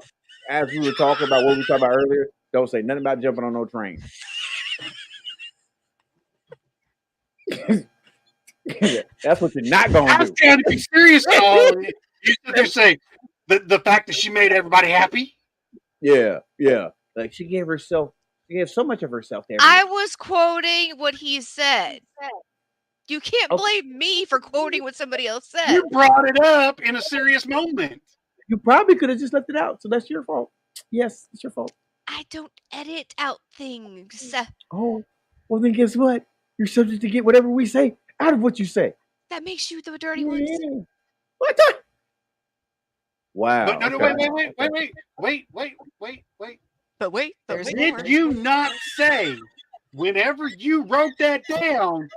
as we were talking about what we talked about earlier, don't say nothing about jumping on no train. That's what you're not I gonna was do. trying to be serious, y'all. You sit there saying the fact that she made everybody happy. Yeah. Like she gave so much of herself to I everyone. was quoting what he said. You can't Okay. blame me for quoting what somebody else said. You brought it up in a serious moment. You probably could have just left it out, so that's your fault. Yes, it's your fault. I don't edit out things. Oh, well then guess what? You're subject to get whatever we say out of what you say. That makes you the dirty ones. Yeah. What the? Wow. But no, wait. But wait, there's more. Did you not say whenever you wrote that down,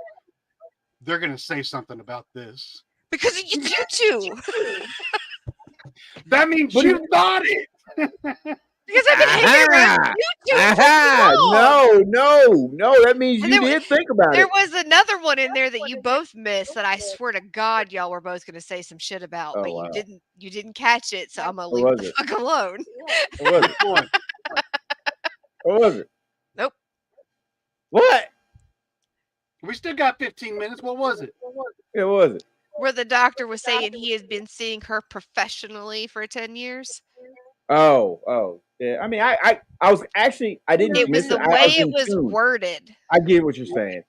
they're going to say something about this? Because it's you two. That means But you thought it. Because I've been hanging around you two for so long. No. That means And you there did think about There it. was another one in there that you both missed that I swear to God y'all were both going to say some shit about, Oh, but wow. you didn't catch it, so I'm going to What leave it was the it? fuck alone. What was it? Come on. What was it? Nope. What? We still got 15 minutes. What was it? Yeah, what was it? Where the doctor was saying he had been seeing her professionally for 10 years. Oh. Yeah. I mean, I was actually, I didn't It was miss the it. way I was it in was tune. worded. I get what you're saying.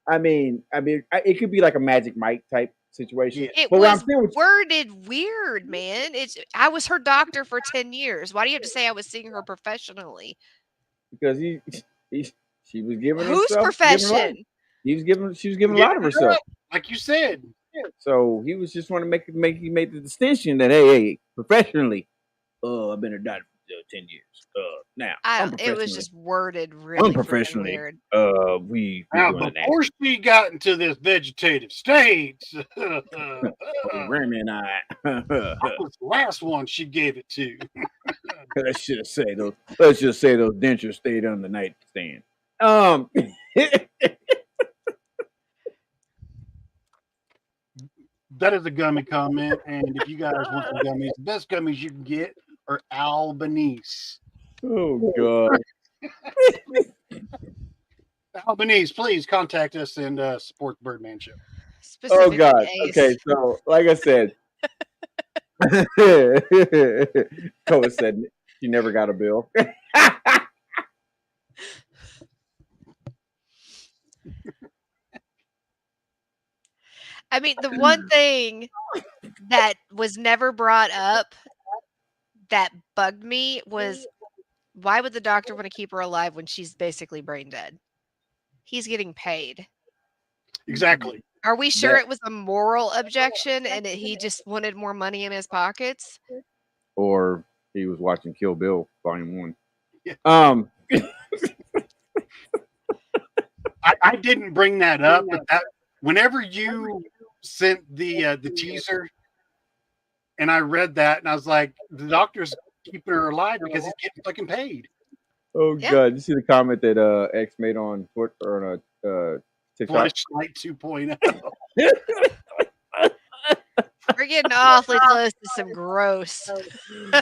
I mean, it could be like a Magic Mike type situation. Yeah. It But what I'm was saying with worded weird, man. I was her doctor for 10 years. Why do you have to say I was seeing her professionally? because she was giving Whose herself, profession? she was giving a lot of herself. Like you said. So he was just want to make the distinction that hey, professionally, I've been a doctor for 10 years. Now It was just worded really freaking unprofessionally, weird. we Now, doing that. before she got into this vegetative state, Remy and I. that was the last one she gave it to. Let's just say those dentures stayed on the nightstand. That is a gummy comment. And if you guys want some gummies, the best gummies you can get are Albanese. Oh God. Albanese, please contact us and support the Birdman Show. Oh Specifically God. Ace. Okay, so like I said, Koa said she never got a bill. I mean, the one thing that was never brought up that bugged me was why would the doctor want to keep her alive when she's basically brain dead? He's getting paid. Exactly. Are we sure That- it was a moral objection and he just wanted more money in his pockets? Or he was watching Kill Bill Volume 1. Yeah. I didn't bring that up, but whenever you sent the teaser and I read that and I was like, the doctor's keeping her alive because he's getting fucking paid. Oh Yeah. God! You see the comment that X made on Twitter or on TikTok? Flashlight 2.0. We're getting awfully close to some gross.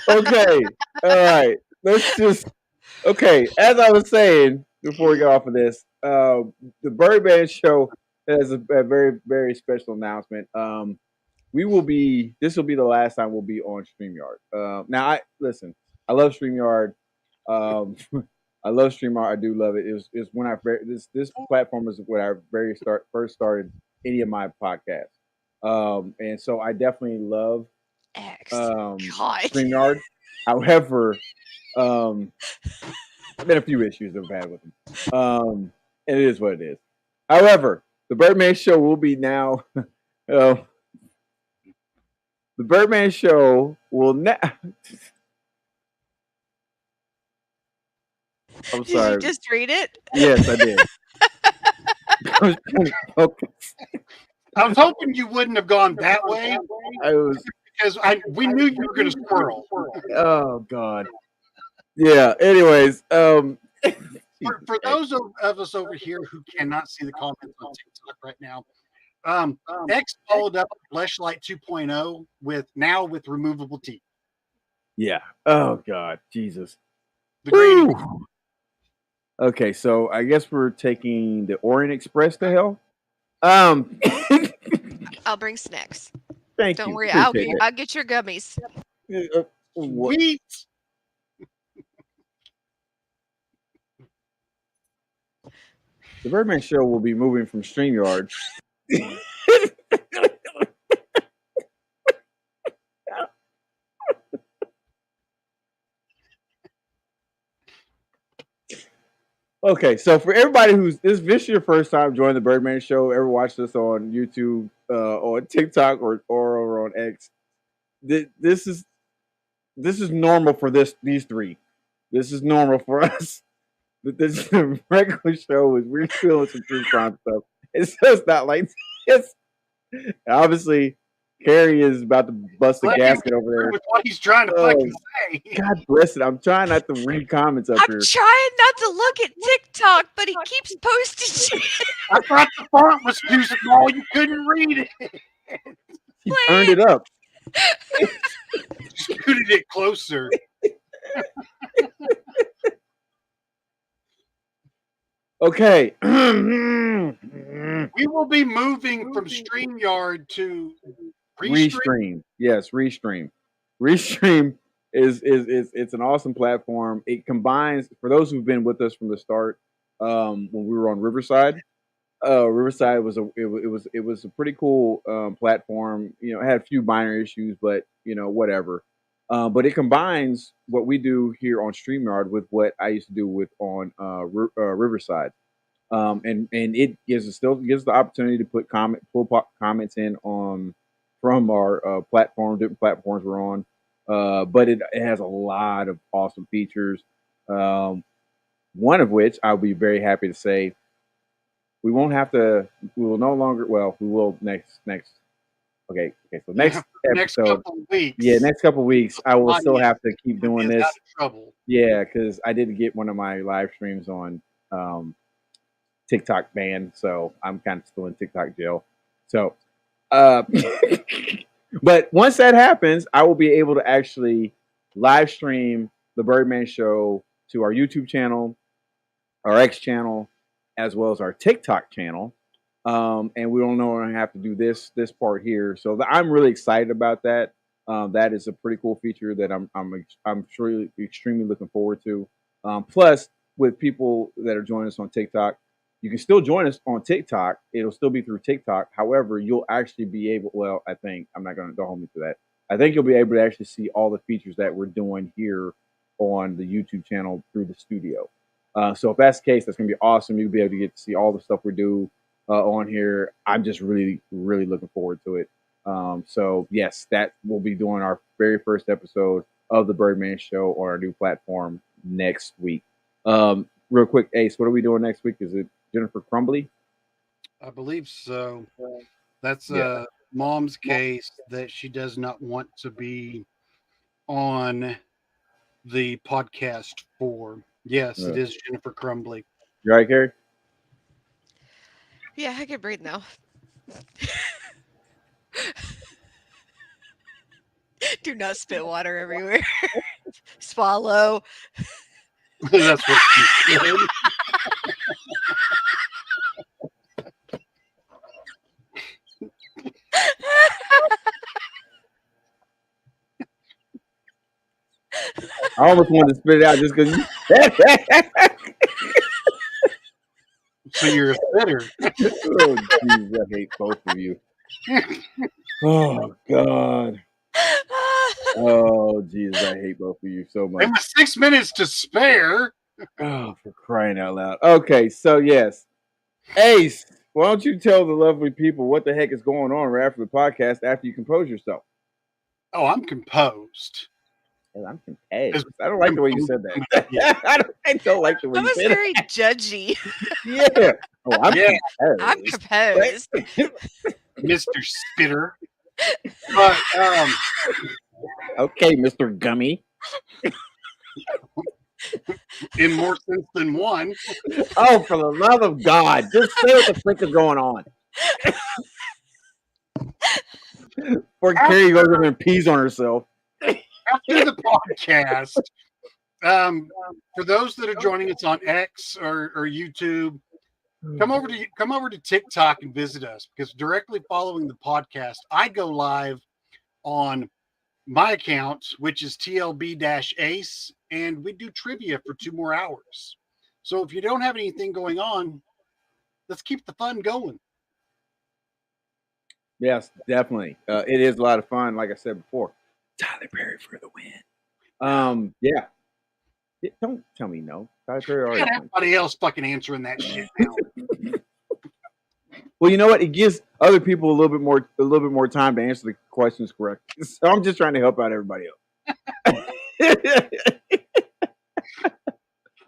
Okay, all right. Let's just As I was saying before we get off of this, the Birdman Show has a very very special announcement. This will be the last time we'll be on StreamYard. Now, I love StreamYard. I love StreamYard. I do love it. It's when this platform is when I first started any of my podcasts. And so I definitely love X. God. StreamYard. However, there's been a few issues I've had with them. And it is what it is. However, the Birdman Show will be now. The Birdman Show will now. I'm Did sorry. you just read it? Yes, I did. I was trying to focus. I was hoping you wouldn't have gone that way because we knew you were going to squirrel. Oh God. Yeah. Anyways, For those of us over here who cannot see the comments on TikTok right now, X followed up Fleshlight 2.0 with removable teeth. yeah. Oh God, Jesus. The great. Okay, so I guess we're taking the Orient Express to hell. I'll bring snacks. Thank Don't you. worry, Appreciate I'll get your gummies. that. What? Sweet. The Birdman Show will be moving from StreamYard. Okay, so for everybody who's this is your first time joining the Birdman Show, ever watched us on YouTube, on TikTok, or over on X, this is normal for these three. This is normal for us. This regular show is we're feeling some true crime stuff. It's just not like this. Obviously, Carrie is about to bust a gasket over there. With what he's trying to fucking say. God bless it. I'm trying not to read comments up here. I'm trying not to look at TikTok, but he keeps posting shit. I thought the font was too small. You couldn't read it. He turned it up. Scooted it closer. Okay. We will be moving from StreamYard to Restream. Yes, Restream. Restream is it's an awesome platform. It combines, for those who've been with us from the start, when we were on Riverside. Riverside was a pretty cool platform. You know, it had a few minor issues, but whatever. But it combines what we do here on StreamYard with what I used to do on Riverside. And it gives the opportunity to pull comments in from our different platforms we're on. But it has a lot of awesome features. One of which I'll be very happy to say we will no longer. Well, we will next. Okay. So next episode. Couple weeks. Yeah, next couple of weeks, I will still have to keep doing this. Trouble. Yeah, because I did get one of my live streams on TikTok banned, so I'm kind of still in TikTok jail. So, but once that happens, I will be able to actually live stream the Birdman Show to our YouTube channel, our X channel, as well as our TikTok channel. And we don't know have to do this part here. So I'm really excited about that. That is a pretty cool feature that I'm sure extremely looking forward to. Plus, with people that are joining us on TikTok, you can still join us on TikTok. It'll still be through TikTok. However, you'll actually be able. Well, I think I'm not going to don't hold me to that. I think you'll be able to actually see all the features that we're doing here on the YouTube channel through the studio. So if that's the case, that's going to be awesome. You'll be able to get to see all the stuff we do on here. I'm just really, really looking forward to it. So yes, that will be doing our very first episode of the Birdman Show on our new platform next week. Real quick, Ace, what are we doing next week? Is it Jennifer Crumbly? I believe so. That's mom's case that she does not want to be on the podcast for. Yes, it is Jennifer Crumbly. You all right, Carrie? Yeah, I can breathe now. Do not spit water everywhere. Swallow. That's what she said. I almost wanted to spit it out just because you So you're a spitter. Oh, geez, I hate both of you. Oh, God. Oh, Jesus, I hate both of you so much. And with 6 minutes to spare. Oh, for crying out loud. Okay, so yes. Ace, why don't you tell the lovely people what the heck is going on right after the podcast after you compose yourself? Oh, I'm composed. Well, I'm composed. I don't like the way you said that. Yeah. I don't like the way That you was said very judgy. it. Yeah. Oh, I'm Yeah. I'm composed. composed. Mr. Spitter. But Okay, Mr. Gummy. in more sense than one. Oh, for the love of God, just say what the frick is going on. Before Carrie goes over and pees on herself. After the podcast, for those that are joining us on X or YouTube, come over to TikTok and visit us, because directly following the podcast, I go live on my account, which is TLB-Ace, and we do trivia for 2 more hours. So if you don't have anything going on, let's keep the fun going. Yes, definitely. It is a lot of fun, like I said before. Tyler Perry for the win. Yeah. Don't tell me no. Tyler Perry already won. Everybody else fucking answering that shit now. Well, you know what? It gives other people a little bit more time to answer the questions correctly. So I'm just trying to help out everybody else.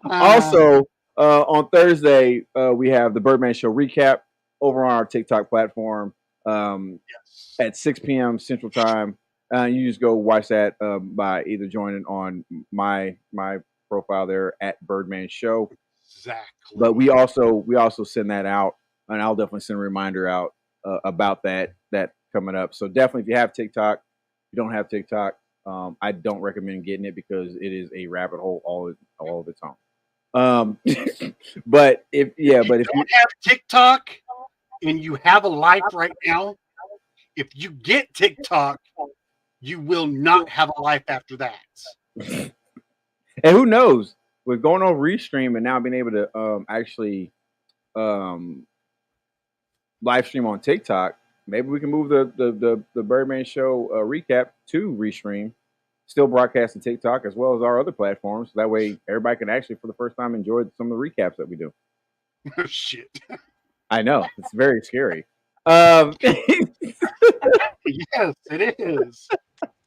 Also, on Thursday, we have the Birdman Show recap over on our TikTok platform at 6 p.m. Central Time. You just go watch that by either joining on my profile there at Birdman Show. Exactly. But we also send that out, and I'll definitely send a reminder out about that coming up. So definitely, if you have TikTok, if you don't have TikTok, I don't recommend getting it because it is a rabbit hole all the time. But if you don't have TikTok and you have a life right now, if you get TikTok, you will not have a life after that. And who knows, with going on Restream and now being able to actually live stream on TikTok, maybe we can move the Birdman Show recap to Restream, still broadcast to TikTok as well as our other platforms. That way, everybody can actually, for the first time, enjoy some of the recaps that we do. Oh, shit. I know. It's very scary. Yes, it is.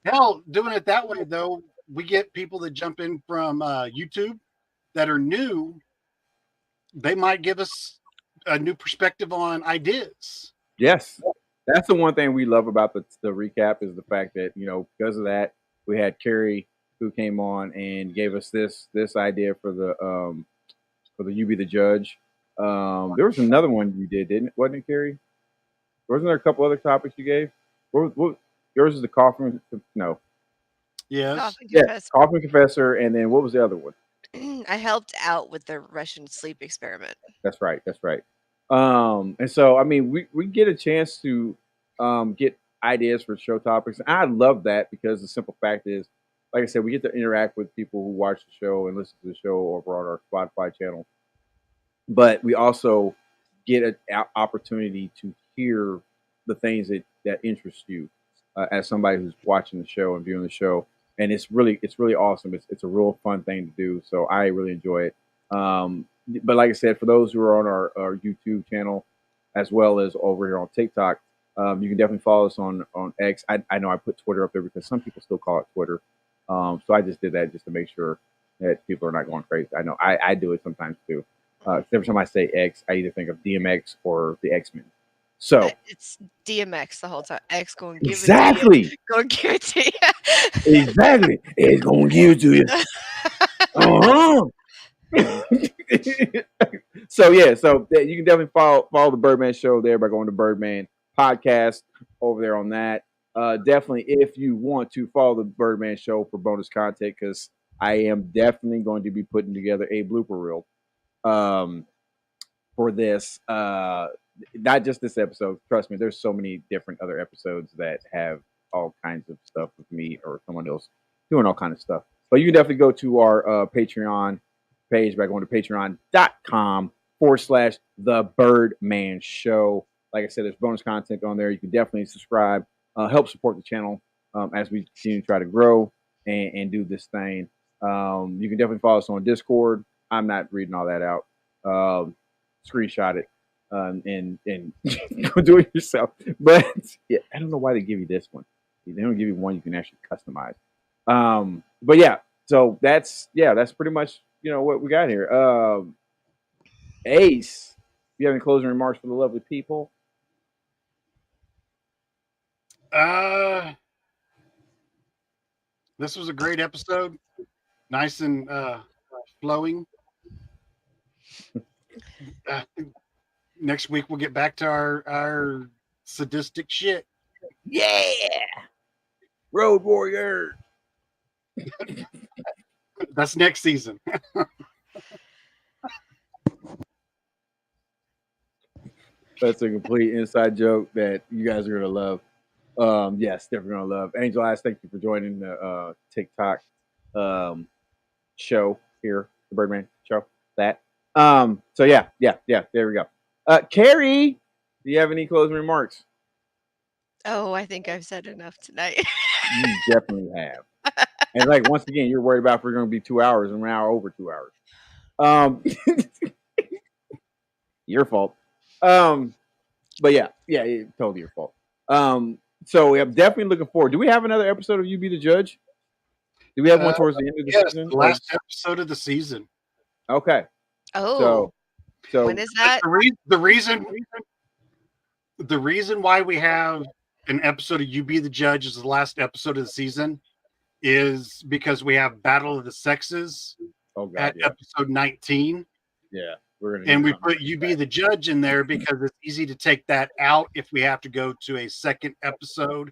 Hell, doing it that way, though, we get people that jump in from YouTube that are new. They might give us a new perspective on ideas. Yes. That's the one thing we love about the recap is the fact that, because of that, we had Carrie who came on and gave us this idea for the You Be the Judge. There was another one you did, wasn't it, Carrie? Wasn't there a couple other topics you gave? What yours is the coffin? No. Yes. Coffin Confessor, and then what was the other one? I helped out with the Russian sleep experiment. That's right. And so, I mean, we get a chance to get ideas for show topics. And I love that because the simple fact is, like I said, we get to interact with people who watch the show and listen to the show over on our Spotify channel. But we also get an opportunity to hear the things that interest you as somebody who's watching the show and viewing the show. And it's really awesome. It's a real fun thing to do. So I really enjoy it. But like I said, for those who are on our YouTube channel, as well as over here on TikTok, you can definitely follow us on X. I know I put Twitter up there because some people still call it Twitter. So I just did that just to make sure that people are not going crazy. I know I do it sometimes too. Every time I say X, I either think of DMX or the X-Men. So it's DMX the whole time. X going to give exactly. it to you. Going to give it to you. Exactly. It's going to give it to you. So you can definitely follow the Birdman Show there by going to Birdman Podcast over there on that. Definitely, if you want to follow the Birdman Show for bonus content, because I am definitely going to be putting together a blooper reel for this. Not just this episode. Trust me, there's so many different other episodes that have all kinds of stuff with me or someone else doing all kinds of stuff. But you can definitely go to our Patreon page by going to patreon.com/The Birdman Show. Like I said, there's bonus content on there. You can definitely subscribe, help support the channel as we continue to try to grow and do this thing. You can definitely follow us on Discord. I'm not reading all that out. Screenshot it and go do it yourself. But yeah, I don't know why they give you this one. They don't give you one you can actually customize. But yeah, so that's pretty much what we got here. Ace, you have any closing remarks for the lovely people? This was a great episode. Nice and flowing. Next week we'll get back to our sadistic shit. Yeah, Road Warrior. That's next season. That's a complete inside joke that you guys are gonna love. Yes, definitely gonna love. Angel Eyes, thank you for joining the TikTok show here, the Birdman Show. That. So yeah, there we go. Carrie, do you have any closing remarks? Oh, I think I've said enough tonight. You definitely have. And like once again, you're worried about if we're going to be 2 hours and we're now over 2 hours. Your fault. But yeah, totally your fault. So I'm definitely looking forward. Do we have another episode of You Be the Judge? Do we have one towards the end of the season? The last episode of the season. Okay. Oh, so when is that? The reason why we have an episode of You Be the Judge as the last episode of the season is because we have Battle of the Sexes at episode 19. Yeah. And we put You Be the Judge in there because it's easy to take that out if we have to go to a second episode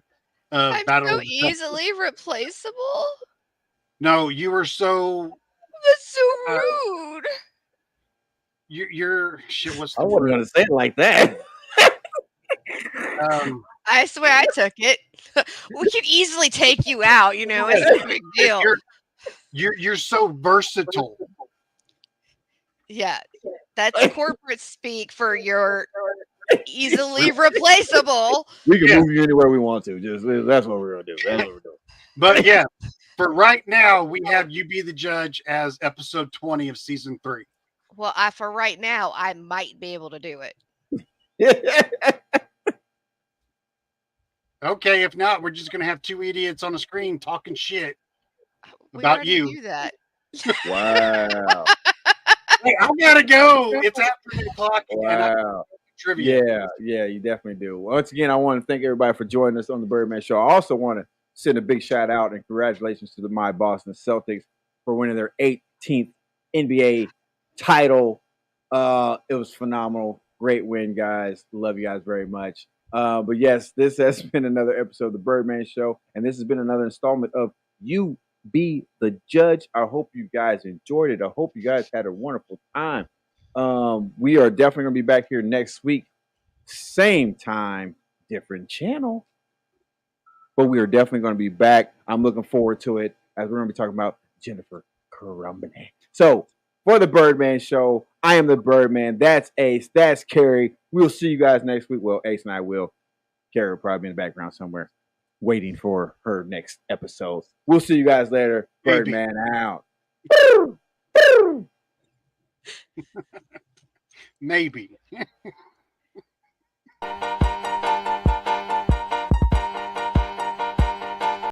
of I'm Battle so of the Sexes. easily replaceable. No, you were so. That's so rude. You're shit. What's the I wasn't going to say it like that. I swear I took it. We could easily take you out. It's no big deal. You're so versatile. Yeah, that's corporate speak for your easily replaceable. We can move you anywhere we want to. That's what we're gonna do. That's what we're doing. But yeah, for right now, we have You Be the Judge as episode 20 of season 3. Well, for right now, I might be able to do it. Okay, if not, we're just gonna have two idiots on the screen talking shit We about already you. do that. Wow. Hey, I gotta go. It's after 8 o'clock. Wow. Trivia. Yeah, you definitely do. Once again, I want to thank everybody for joining us on the Birdman Show. I also want to send a big shout out and congratulations to my Boston Celtics for winning their 18th NBA title. It was phenomenal. Great win, guys. Love you guys very much. But yes, this has been another episode of the Birdman Show, and this has been another installment of You Be the Judge. I hope you guys enjoyed it. I hope you guys had a wonderful time. We are definitely going to be back here next week. Same time, different channel. But we are definitely going to be back. I'm looking forward to it as we're going to be talking about Jennifer Crumbany. So, for the Birdman Show, I am the Birdman. That's Ace. That's Carrie. We'll see you guys next week. Well, Ace and I will. Carrie will probably be in the background somewhere waiting for her next episode. We'll see you guys later. Maybe. Birdman out. Maybe.